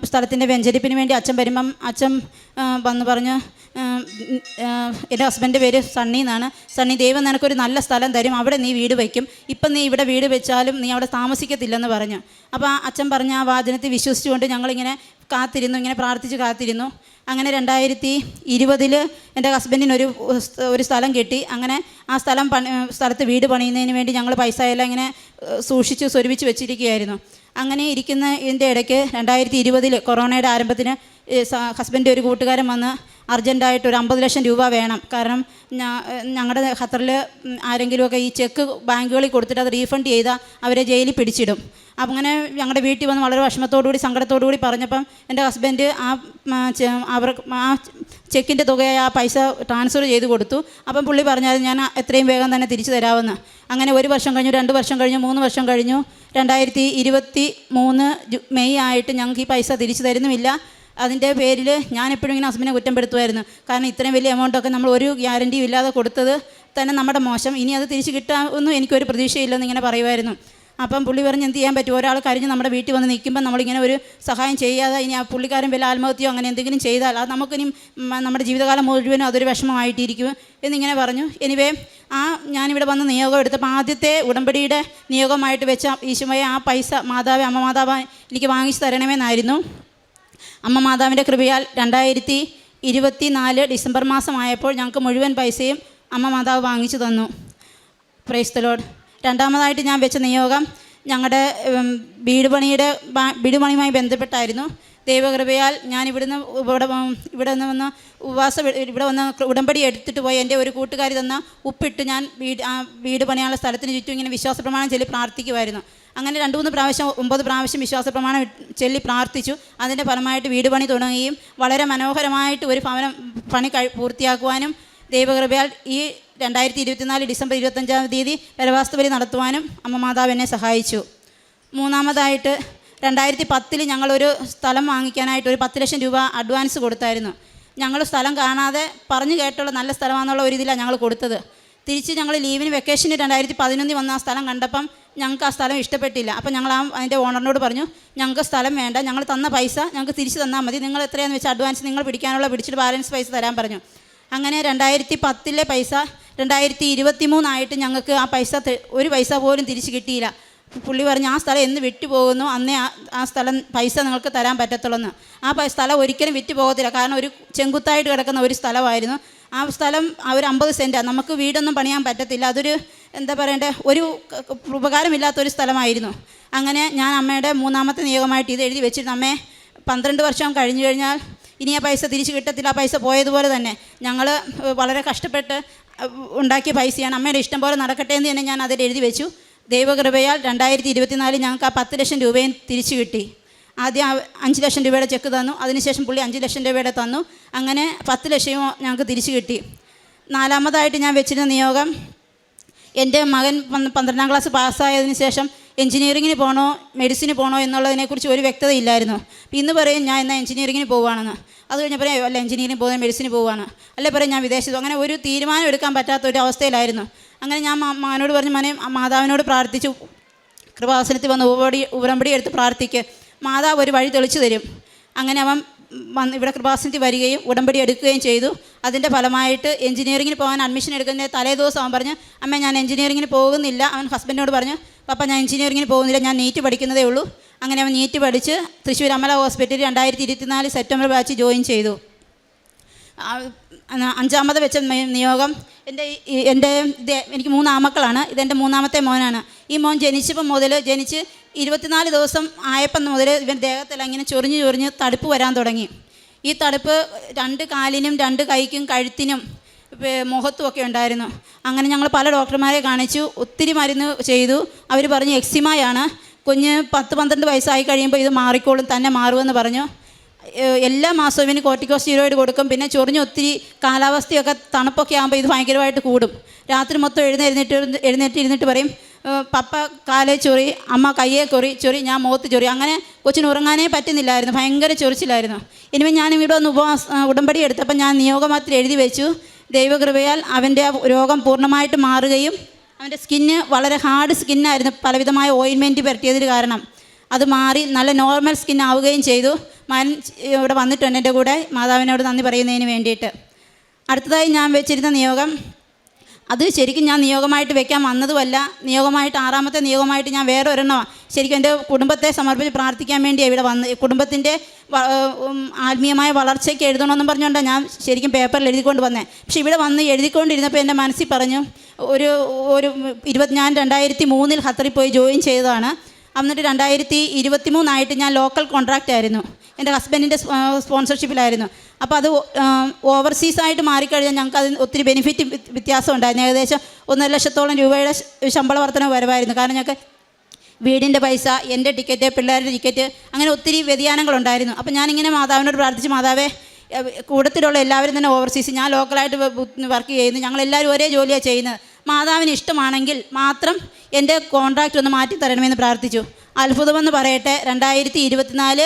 സ്ഥലത്തിൻ്റെ വെഞ്ചരിപ്പിന് വേണ്ടി അച്ഛൻ വരുമ്പം അച്ഛൻ വന്ന് പറഞ്ഞ്, എൻ്റെ ഹസ്ബൻഡിൻ്റെ പേര് സണ്ണി എന്നാണ്. സണ്ണി, ദൈവം നിനക്കൊരു നല്ല സ്ഥലം തരും, അവിടെ നീ വീട് വയ്ക്കും. ഇപ്പം നീ ഇവിടെ വീട് വെച്ചാലും നീ അവിടെ താമസിക്കത്തില്ലെന്ന് പറഞ്ഞു. അപ്പോൾ അച്ഛൻ പറഞ്ഞ ആ വാചനത്തെ വിശ്വസിച്ചുകൊണ്ട് ഞങ്ങളിങ്ങനെ കാത്തിരുന്നു, ഇങ്ങനെ പ്രാർത്ഥിച്ച് കാത്തിരുന്നു. അങ്ങനെ 2020 എൻ്റെ ഹസ്ബൻഡിന് ഒരു സ്ഥലം കിട്ടി. അങ്ങനെ ആ സ്ഥലത്ത് വീട് പണിയുന്നതിന് വേണ്ടി ഞങ്ങൾ പൈസ എല്ലാം ഇങ്ങനെ സൂക്ഷിച്ച് സ്വരൂപിച്ച് വെച്ചിരിക്കുകയായിരുന്നു. അങ്ങനെ ഇരിക്കുന്ന ഇതിൻ്റെ ഇടയ്ക്ക് 2020 കൊറോണയുടെ ആരംഭത്തിന് ഹസ്ബൻഡ് ഒരു കൂട്ടുകാരൻ വന്ന് അർജൻറ്റായിട്ട് ഒരു 50 ലക്ഷം രൂപ വേണം. കാരണം ഞങ്ങളുടെ ഖത്തറിൽ ആരെങ്കിലുമൊക്കെ ഈ ചെക്ക് ബാങ്കുകളിൽ കൊടുത്തിട്ട് അത് റീഫണ്ട് ചെയ്താൽ അവരെ ജയിലിൽ പിടിച്ചിടും. അങ്ങനെ ഞങ്ങളുടെ വീട്ടിൽ വന്ന് വളരെ വിഷമത്തോടുകൂടി സങ്കടത്തോടുകൂടി പറഞ്ഞപ്പം എൻ്റെ ഹസ്ബൻഡ് ആ ചെക്കിൻ്റെ തുകയായ ആ പൈസ ട്രാൻസ്ഫർ ചെയ്ത് കൊടുത്തു. അപ്പം പുള്ളി പറഞ്ഞാൽ ഞാൻ എത്രയും വേഗം തന്നെ തിരിച്ചു തരാമെന്ന്. അങ്ങനെ 1 വർഷം കഴിഞ്ഞു, 2 വർഷം കഴിഞ്ഞു, 3 വർഷം കഴിഞ്ഞു. 2023 മെയ് ആയിട്ട് ഞങ്ങൾക്ക് ഈ പൈസ തിരിച്ചു തരുന്നുമില്ല. അതിൻ്റെ പേരിൽ ഞാനെപ്പോഴും ഇങ്ങനെ ഹസ്ബൻഡിനെ കുറ്റപ്പെടുത്തുമായിരുന്നു. കാരണം ഇത്രയും വലിയ എമൗണ്ടൊക്കെ നമ്മൾ ഒരു ഗ്യാരണ്ടിയും ഇല്ലാതെ കൊടുത്തത് തന്നെ നമ്മുടെ മോശം, ഇനി അത് തിരിച്ച് കിട്ടാമെന്നും എനിക്കൊരു പ്രതീക്ഷയില്ലെന്ന് ഇങ്ങനെ പറയുമായിരുന്നു. അപ്പം പുള്ളി പറഞ്ഞ് എന്ത് ചെയ്യാൻ പറ്റും, ഒരാൾ കഴിഞ്ഞ് നമ്മുടെ വീട്ടിൽ വന്ന് നിൽക്കുമ്പോൾ നമ്മളിങ്ങനെ ഒരു സഹായം ചെയ്യാതെ ഇനി ആ പുള്ളിക്കാരൻ വല്ല ആത്മഹത്യയോ അങ്ങനെ എന്തെങ്കിലും ചെയ്താൽ അത് നമുക്കിനി നമ്മുടെ ജീവിതകാലം മുഴുവനും അതൊരു വിഷമമായിട്ടിരിക്കും എന്നിങ്ങനെ പറഞ്ഞു. എനിവേ ഞാനിവിടെ വന്ന് നിയോഗം എടുത്തപ്പോൾ ആദ്യത്തെ ഉടമ്പടിയുടെ നിയോഗമായിട്ട് വെച്ച ഈശോയെ ആ പൈസ അമ്മ മാതാവ് എനിക്ക് വാങ്ങിച്ചു തരണമെന്നായിരുന്നു. അമ്മ മാതാവിൻ്റെ കൃപയാൽ 2024 ഡിസംബർ മാസമായപ്പോൾ ഞങ്ങൾക്ക് മുഴുവൻ പൈസയും അമ്മ മാതാവ് വാങ്ങിച്ചു തന്നു. Praise the Lord. 2ാമതായിട്ട് ഞാൻ വെച്ച നിയോഗം ഞങ്ങളുടെ വീട് പണിയുമായി ബന്ധപ്പെട്ടായിരുന്നു. ദൈവകൃപയാൽ ഞാൻ ഇവിടെ നിന്ന് വന്ന് ഉടമ്പടി എടുത്തിട്ട് പോയി എൻ്റെ ഒരു കൂട്ടുകാരി തന്ന ഉപ്പിട്ട് ഞാൻ വീട് പണിയാനുള്ള സ്ഥലത്തിന് ചുറ്റും ഇങ്ങനെ വിശ്വാസ പ്രമാണം ചൊല്ലി പ്രാർത്ഥിക്കുമായിരുന്നു. അങ്ങനെ 2-3 പ്രാവശ്യം 9 പ്രാവശ്യം വിശ്വാസ പ്രമാണം ചൊല്ലി പ്രാർത്ഥിച്ചു. അതിൻ്റെ ഫലമായിട്ട് വീട് പണി തുടങ്ങുകയും വളരെ മനോഹരമായിട്ട് ഒരു ഭവനം പണി പൂർത്തിയാക്കുവാനും ദൈവകൃപയാൽ ഈ 2024 ഡിസംബർ 25-ാം തീയതി പരവാസ്തുബലി നടത്തുവാനും അമ്മ മാതാവ് എന്നെ സഹായിച്ചു. 3ാമതായിട്ട് 2010 ഞങ്ങളൊരു സ്ഥലം വാങ്ങിക്കാനായിട്ട് ഒരു 10 ലക്ഷം രൂപ അഡ്വാൻസ് കൊടുത്തായിരുന്നു. ഞങ്ങൾ സ്ഥലം കാണാതെ പറഞ്ഞു കേട്ടുള്ള നല്ല സ്ഥലമാണെന്നുള്ള ഒരു ഇതിലാണ് ഞങ്ങൾ കൊടുത്തത്. തിരിച്ച് ഞങ്ങൾ ലീവിന് വെക്കേഷന് 2011 വന്ന ആ സ്ഥലം കണ്ടപ്പം ഞങ്ങൾക്ക് ആ സ്ഥലം ഇഷ്ടപ്പെട്ടില്ല. അപ്പം ഞങ്ങൾ അതിൻ്റെ ഓണറിനോട് പറഞ്ഞു, ഞങ്ങൾക്ക് സ്ഥലം വേണ്ട, ഞങ്ങൾ തന്ന പൈസ ഞങ്ങൾക്ക് തിരിച്ച് തന്നാൽ മതി, നിങ്ങൾ എത്രയാണെന്ന് വെച്ചാൽ അഡ്വാൻസ് നിങ്ങൾ പിടിച്ചിട്ട് ബാലൻസ് പൈസ തരാൻ പറഞ്ഞു. അങ്ങനെ 2010 പൈസ 2023 ആയിട്ട് ഞങ്ങൾക്ക് ആ പൈസ ഒരു പൈസ പോലും തിരിച്ച് കിട്ടിയില്ല. പുള്ളി പറഞ്ഞു, ആ സ്ഥലം എന്ന് വിറ്റുപോകുന്നു അന്നേ ആ സ്ഥലം പൈസ നിങ്ങൾക്ക് തരാൻ പറ്റത്തുള്ളൂ. ആ സ്ഥലം ഒരിക്കലും വിറ്റ് പോകത്തില്ല. കാരണം ഒരു ചെങ്കുത്തായിട്ട് കിടക്കുന്ന ഒരു സ്ഥലമായിരുന്നു. ആ സ്ഥലം ഒരു 50 സെൻറ്റാണ്. നമുക്ക് വീടൊന്നും പണിയാൻ പറ്റത്തില്ല. അതൊരു എന്താ പറയണ്ടേ, ഒരു ഉപകാരമില്ലാത്തൊരു സ്ഥലമായിരുന്നു. അങ്ങനെ ഞാൻ അമ്മയുടെ 3ാമത്തെ നിയോഗമായിട്ട് ഇത് എഴുതി വെച്ചിരുന്നു. അമ്മേ, 12 വർഷം കഴിഞ്ഞു കഴിഞ്ഞാൽ ഇനി ആ പൈസ തിരിച്ച് കിട്ടത്തില്ല. ആ പൈസ പോയതുപോലെ തന്നെ ഞങ്ങൾ വളരെ കഷ്ടപ്പെട്ട് ഉണ്ടാക്കിയ പൈസയാണ്, അമ്മയുടെ ഇഷ്ടം പോലെ നടക്കട്ടെ എന്ന് തന്നെ ഞാൻ അതിൽ എഴുതി വെച്ചു. ദൈവകൃപയാൽ 2024 ഞങ്ങൾക്ക് ആ 10 ലക്ഷം രൂപയും തിരിച്ചു കിട്ടി. ആദ്യം 5 ലക്ഷം രൂപയുടെ ചെക്ക് തന്നു, അതിനുശേഷം പുള്ളി 5 ലക്ഷം രൂപയുടെ തന്നു. അങ്ങനെ 10 ലക്ഷവും ഞങ്ങൾക്ക് തിരിച്ചു കിട്ടി. 4ാമതായിട്ട് ഞാൻ വെച്ചിരുന്ന നിയോഗം, എൻ്റെ മകൻ 12ാം ക്ലാസ് പാസ്സായതിനു ശേഷം എഞ്ചിനീയറിങ്ങിന് പോകണോ മെഡിസിന് പോകണോ എന്നുള്ളതിനെക്കുറിച്ച് ഒരു വ്യക്തത ഇല്ലായിരുന്നു. ഇന്ന് പറയും ഞാൻ എന്നാൽ എഞ്ചിനീയറിങ്ങിന് പോവുകയാണെന്ന്. അത് കഴിഞ്ഞപ്പോൾ അല്ല എഞ്ചിനീയറിംഗ് പോകുന്നത് മെഡിസിന് പോവുകയാണ്, അല്ലെ പറയും ഞാൻ വിദേശത്ത്. അങ്ങനെ ഒരു തീരുമാനം എടുക്കാൻ പറ്റാത്ത ഒരു അവസ്ഥയിലായിരുന്നു. അങ്ങനെ ഞാൻ മകനോട് പറഞ്ഞു, മോനെ മാതാവിനോട് പ്രാർത്ഥിച്ചു, കൃപാസനത്തിൽ വന്ന് ഉടമ്പടി എടുത്ത് പ്രാർത്ഥിക്കുക, മാതാവ് ഒരു വഴി തെളിച്ചു തരും. അങ്ങനെ അവൻ ഇവിടെ കൃപാസനത്തിൽ വരികയും ഉടമ്പടി എടുക്കുകയും ചെയ്തു. അതിൻ്റെ ഫലമായിട്ട് എഞ്ചിനീയറിങ്ങിന് പോകാൻ അഡ്മിഷൻ എടുക്കുന്നതിൻ്റെ തലേ ദിവസം അവൻ പറഞ്ഞു, അമ്മ ഞാൻ എഞ്ചിനീയറിങ്ങിന് പോകുന്നില്ല. അവൻ ഹസ്ബൻഡിനോട് പറഞ്ഞു, പപ്പ ഞാൻ എഞ്ചിനീയറിങ്ങിന് പോകുന്നില്ല, ഞാൻ നീറ്റ് പഠിക്കുന്നതേ ഉള്ളൂ. അങ്ങനെ അവൻ നീറ്റ് പഠിച്ച് തൃശ്ശൂർ അമല ഹോസ്പിറ്റലിൽ 2024 സെപ്റ്റംബർ ബാച്ച് ജോയിൻ ചെയ്തു. 5ാമത് വെച്ച നിയോഗം, എനിക്ക് 3 ആമക്കളാണ്. ഇതെൻ്റെ 3ാമത്തെ മോനാണ്. ഈ മോൻ ജനിച്ചപ്പം മുതൽ 24 ദിവസം ആയപ്പം മുതൽ ഇവൻ ദേഹത്തെല്ലാം ഇങ്ങനെ ചൊറിഞ്ഞ് തടുപ്പ് വരാൻ തുടങ്ങി. ഈ തടുപ്പ് 2 കാലിനും 2 കൈക്കും കഴുത്തിനും മുഖത്തുമൊക്കെ ഉണ്ടായിരുന്നു. അങ്ങനെ ഞങ്ങൾ പല ഡോക്ടർമാരെ കാണിച്ചു, ഒത്തിരി മരുന്ന് ചെയ്തു. അവർ പറഞ്ഞു എക്സിമയാണ്, കുഞ്ഞ് 10-12 വയസ്സായി കഴിയുമ്പോൾ ഇത് മാറിക്കോളും, തന്നെ മാറുമെന്ന് പറഞ്ഞു. എല്ലാ മാസവും ഇവന് കോർട്ടിക്കോസ്റ്റീറോയിഡ് കൊടുക്കും. പിന്നെ ചൊറിഞ്ഞ് ഒത്തിരി കാലാവസ്ഥയൊക്കെ തണുപ്പൊക്കെ ആകുമ്പോൾ ഇത് ഭയങ്കരമായിട്ട് കൂടും. രാത്രി മൊത്തം എഴുന്നേറ്റ് പറയും, പപ്പ കാലേ ചൊറി, അമ്മ കയ്യെ ചൊറി, ഞാൻ മുഖത്ത് ചൊറി. അങ്ങനെ കൊച്ചിന് ഉറങ്ങാനേ പറ്റുന്നില്ലായിരുന്നു, ഭയങ്കര ചൊറിച്ചിലായിരുന്നു. ഇനിമേ ഞാൻ ഇവിടെ ഒന്ന് ഉടമ്പടി എടുത്തപ്പോൾ ഞാൻ നിയോഗമാത്തിൽ എഴുതി വെച്ചു, ദൈവകൃപയാൽ അവൻ്റെ രോഗം പൂർണ്ണമായിട്ട് മാറുകയും അവൻ്റെ സ്കിന്ന് വളരെ ഹാർഡ് സ്കിന്നായിരുന്നു, പലവിധമായ ഓയിൻമെൻറ്റ് പുരട്ടിയതിന് കാരണം അത് മാറി നല്ല നോർമൽ സ്കിൻ ആവുകയും ചെയ്തു. മകൻ ഇവിടെ വന്നിട്ടുണ്ട് എൻ്റെ കൂടെ, മാതാവിനോട് നന്ദി പറയുന്നതിന് വേണ്ടിയിട്ട്. അടുത്തതായി ഞാൻ വെച്ചിരുന്ന നിയോഗം, അത് ശരിക്കും ഞാൻ നിയോഗമായിട്ട് വെക്കാൻ വന്നതുമല്ല, നിയോഗമായിട്ട് 6ാമത്തെ നിയോഗമായിട്ട് ഞാൻ വേറെ ഒരെണ്ണമാണ്. ശരിക്കും എൻ്റെ കുടുംബത്തെ സമർപ്പിച്ച് പ്രാർത്ഥിക്കാൻ വേണ്ടിയാണ് ഇവിടെ വന്ന്, കുടുംബത്തിൻ്റെ ആത്മീയമായ വളർച്ചയ്ക്ക് എഴുതണമെന്നും പറഞ്ഞുകൊണ്ടാണ് ഞാൻ ശരിക്കും പേപ്പറിൽ എഴുതിക്കൊണ്ട് വന്നത്. പക്ഷേ ഇവിടെ വന്ന് എഴുതിക്കൊണ്ടിരുന്നപ്പോൾ എൻ്റെ മനസ്സിൽ പറഞ്ഞു, ഞാൻ 2003 ഖത്തറിൽ പോയി ജോയിൻ ചെയ്തതാണ്. എന്നിട്ട് 2023 ഞാൻ ലോക്കൽ കോൺട്രാക്റ്റ് ആയിരുന്നു, എൻ്റെ ഹസ്ബൻഡിൻ്റെ സ്പോൺസർഷിപ്പിലായിരുന്നു. അപ്പോൾ അത് ഓവർസീസായിട്ട് മാറിക്കഴിഞ്ഞാൽ ഞങ്ങൾക്ക് അതിന് ഒത്തിരി ബെനിഫിറ്റ് വ്യത്യാസം ഉണ്ടായിരുന്നു. ഏകദേശം 1.5 ലക്ഷത്തോളം രൂപയുടെ ശമ്പള വർധന വരുമായിരുന്നു. കാരണം ഞങ്ങൾക്ക് വീടിൻ്റെ പൈസ, എൻ്റെ ടിക്കറ്റ്, പിള്ളേരുടെ ടിക്കറ്റ്, അങ്ങനെ ഒത്തിരി വ്യതിയാനങ്ങളുണ്ടായിരുന്നു. അപ്പോൾ ഞാനിങ്ങനെ മാതാവിനോട് പ്രാർത്ഥിച്ച്, മാതാവേ കൂട്ടത്തിലുള്ള എല്ലാവരും തന്നെ ഓവർസീസ്, ഞാൻ ലോക്കലായിട്ട് വർക്ക് ചെയ്യുന്നു, ഞങ്ങളെല്ലാവരും ഒരേ ജോലിയാണ് ചെയ്യുന്നത്, മാതാവിന് ഇഷ്ടമാണെങ്കിൽ മാത്രം എൻ്റെ കോൺട്രാക്റ്റ് ഒന്ന് മാറ്റി തരണമെന്ന് പ്രാർത്ഥിച്ചു. അത്ഭുതമെന്ന് പറയട്ടെ, 2024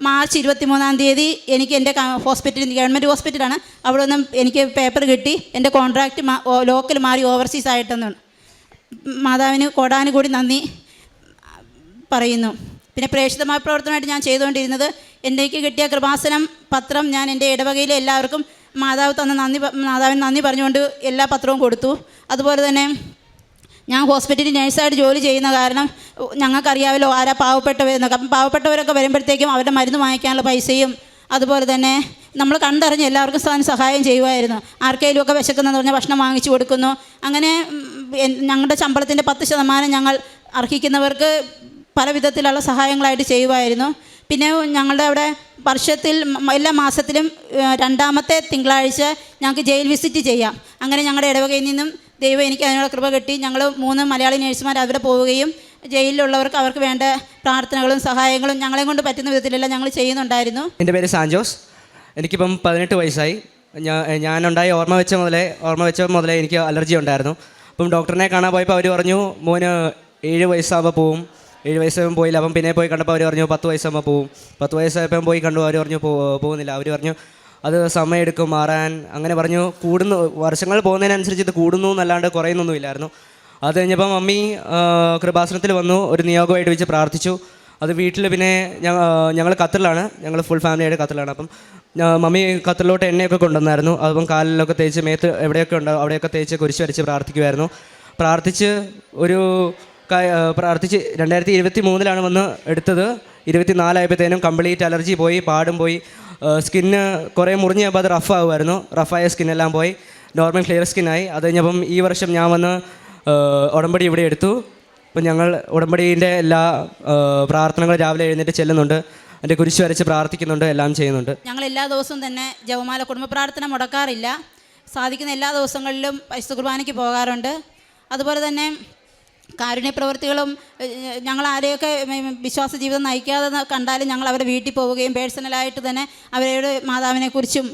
മാർച്ച് 23 എനിക്ക് എൻ്റെ ഹോസ്പിറ്റലിൽ, ഗവൺമെൻറ് ഹോസ്പിറ്റലാണ്, അവിടെ നിന്നും എനിക്ക് പേപ്പർ കിട്ടി, എൻ്റെ കോൺട്രാക്റ്റ് ലോക്കൽ മാറി ഓവർസീസ് ആയിട്ടെന്നാണ്. മാതാവിന് കോടാനുകൂടി നന്ദി പറയുന്നു. പിന്നെ പ്രേക്ഷിതമായ പ്രവർത്തനമായിട്ട് ഞാൻ ചെയ്തുകൊണ്ടിരുന്നത്, എനിക്ക് കിട്ടിയ കൃപാസനം പത്രം ഞാൻ എൻ്റെ ഇടവകയിലെ എല്ലാവർക്കും മാതാവിന് നന്ദി പറഞ്ഞുകൊണ്ട് എല്ലാ പത്രവും കൊടുത്തു. അതുപോലെ തന്നെ ഞാൻ ഹോസ്പിറ്റലിൽ നഴ്സായിട്ട് ജോലി ചെയ്യുന്ന കാരണം ഞങ്ങൾക്കറിയാമല്ലോ ആരാ പാവപ്പെട്ടവരെന്നൊക്കെ. അപ്പം പാവപ്പെട്ടവരൊക്കെ വരുമ്പോഴത്തേക്കും അവരുടെ മരുന്ന് വാങ്ങിക്കാനുള്ള പൈസയും അതുപോലെ തന്നെ നമ്മൾ കണ്ടറിഞ്ഞ് എല്ലാവർക്കും സഹായം ചെയ്യുമായിരുന്നു. ആർക്കെങ്കിലുമൊക്കെ വിശക്കുന്നതെന്ന് പറഞ്ഞാൽ ഭക്ഷണം വാങ്ങിച്ചു കൊടുക്കുന്നു. അങ്ങനെ ഞങ്ങളുടെ ശമ്പളത്തിൻ്റെ 10% ഞങ്ങൾ അർഹിക്കുന്നവർക്ക് പല വിധത്തിലുള്ള സഹായങ്ങളായിട്ട് ചെയ്യുമായിരുന്നു. പിന്നെ ഞങ്ങളുടെ അവിടെ വർഷത്തിൽ എല്ലാ മാസത്തിലും 2ാമത്തെ തിങ്കളാഴ്ച ഞങ്ങൾക്ക് ജയിൽ വിസിറ്റ് ചെയ്യാം. അങ്ങനെ ഞങ്ങളുടെ ഇടവകയിൽ നിന്നും ദൈവം എനിക്ക് അതിനുള്ള കൃപ കിട്ടി. ഞങ്ങൾ 3 മലയാളി നേഴ്സുമാർ അവിടെ പോവുകയും ജയിലിലുള്ളവർക്ക് അവർക്ക് വേണ്ട പ്രാർത്ഥനകളും സഹായങ്ങളും ഞങ്ങളെ കൊണ്ട് പറ്റുന്ന വിധത്തിലെല്ലാം ഞങ്ങൾ ചെയ്യുന്നുണ്ടായിരുന്നു. എൻ്റെ പേര് സാൻജോസ്. എനിക്കിപ്പം 18 വയസ്സായി. ഞാനുണ്ടായി ഓർമ്മ വെച്ച മുതലേ എനിക്ക് അലർജി ഉണ്ടായിരുന്നു. അപ്പം ഡോക്ടറിനെ കാണാൻ പോയപ്പോൾ അവർ പറഞ്ഞു, മോന് 7 വയസ്സാകുമ്പോൾ പോവും. 7 വയസ്സാകുമ്പോൾ പോയില്ല. അപ്പം പിന്നെ പോയി കണ്ടപ്പോൾ അവർ പറഞ്ഞു 10 വയസ്സാകുമ്പോൾ പോവും. 10 വയസ്സായപ്പം പോയി കണ്ടു, അവർ പറഞ്ഞു പോകുന്നില്ല. അവർ പറഞ്ഞു അത് സമയമെടുക്കും മാറാൻ. അങ്ങനെ പറഞ്ഞു കൂടുന്നു, വർഷങ്ങൾ പോകുന്നതിനനുസരിച്ച് ഇത് കൂടുന്നു എന്നല്ലാണ്ട് കുറയുന്നൊന്നുമില്ലായിരുന്നു. അത് കഴിഞ്ഞപ്പം മമ്മി കൃപാസനത്തിൽ വന്നു, ഒരു നിയോഗമായിട്ട് വെച്ച് പ്രാർത്ഥിച്ചു. അത് വീട്ടിൽ പിന്നെ ഞങ്ങൾ ഖത്തറിലാണ്, ഞങ്ങൾ ഫുൾ ഫാമിലിയായിട്ട് ഖത്തറിലാണ്. അപ്പം മമ്മി ഖത്തറിലോട്ട് എണ്ണയൊക്കെ കൊണ്ടുവന്നായിരുന്നു. അപ്പം കാലിലൊക്കെ തേച്ച് മേത്ത് എവിടെയൊക്കെ ഉണ്ടോ അവിടെയൊക്കെ തേച്ച് കുരിശ് വരച്ച് പ്രാർത്ഥിക്കുമായിരുന്നു. പ്രാർത്ഥിച്ച് 2023 വന്ന് എടുത്തത്. 24 ആയപ്പോഴത്തേനും കംപ്ലീറ്റ് അലർജി പോയി, പാടും പോയി, സ്കിന്ന് കുറേ മുറിഞ്ഞ് അപ്പോൾ അത് റഫാകുമായിരുന്നു. റഫായ സ്കിന്നെല്ലാം പോയി, നോർമൽ ക്ലിയർ സ്കിന്നായി. അത് കഴിഞ്ഞപ്പം ഈ വർഷം ഞാൻ വന്ന് ഉടമ്പടി ഇവിടെ എടുത്തു. അപ്പം ഞങ്ങൾ ഉടമ്പടീൻ്റെ എല്ലാ പ്രാർത്ഥനകളും രാവിലെ എഴുന്നേറ്റ് ചെല്ലുന്നുണ്ട്, എൻ്റെ കുരിശ് വരച്ച് പ്രാർത്ഥിക്കുന്നുണ്ട്, എല്ലാം ചെയ്യുന്നുണ്ട്. ഞങ്ങൾ എല്ലാ ദിവസവും തന്നെ ജപമാല കുടുംബ പ്രാർത്ഥന മുടക്കാറില്ല. സാധിക്കുന്ന എല്ലാ ദിവസങ്ങളിലും പരിശുദ്ധ കുർബാനയ്ക്ക് പോകാറുണ്ട്. അതുപോലെ തന്നെ കാരുണ്യ പ്രവൃത്തികളും ഞങ്ങൾ ആരെയൊക്കെ വിശ്വാസ ജീവിതം നയിക്കാതെ കണ്ടാലും ഞങ്ങൾ അവരുടെ വീട്ടിൽ പോവുകയും പേഴ്സണലായിട്ട് തന്നെ അവരോട് മാതാവിനെക്കുറിച്ചും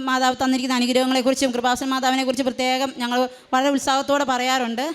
മാതാവ് തന്നിരിക്കുന്ന അനുഗ്രഹങ്ങളെക്കുറിച്ചും കൃപാസന മാതാവിനെക്കുറിച്ച് പ്രത്യേകം ഞങ്ങൾ വളരെ ഉത്സാഹത്തോടെ പറയാറുണ്ട്.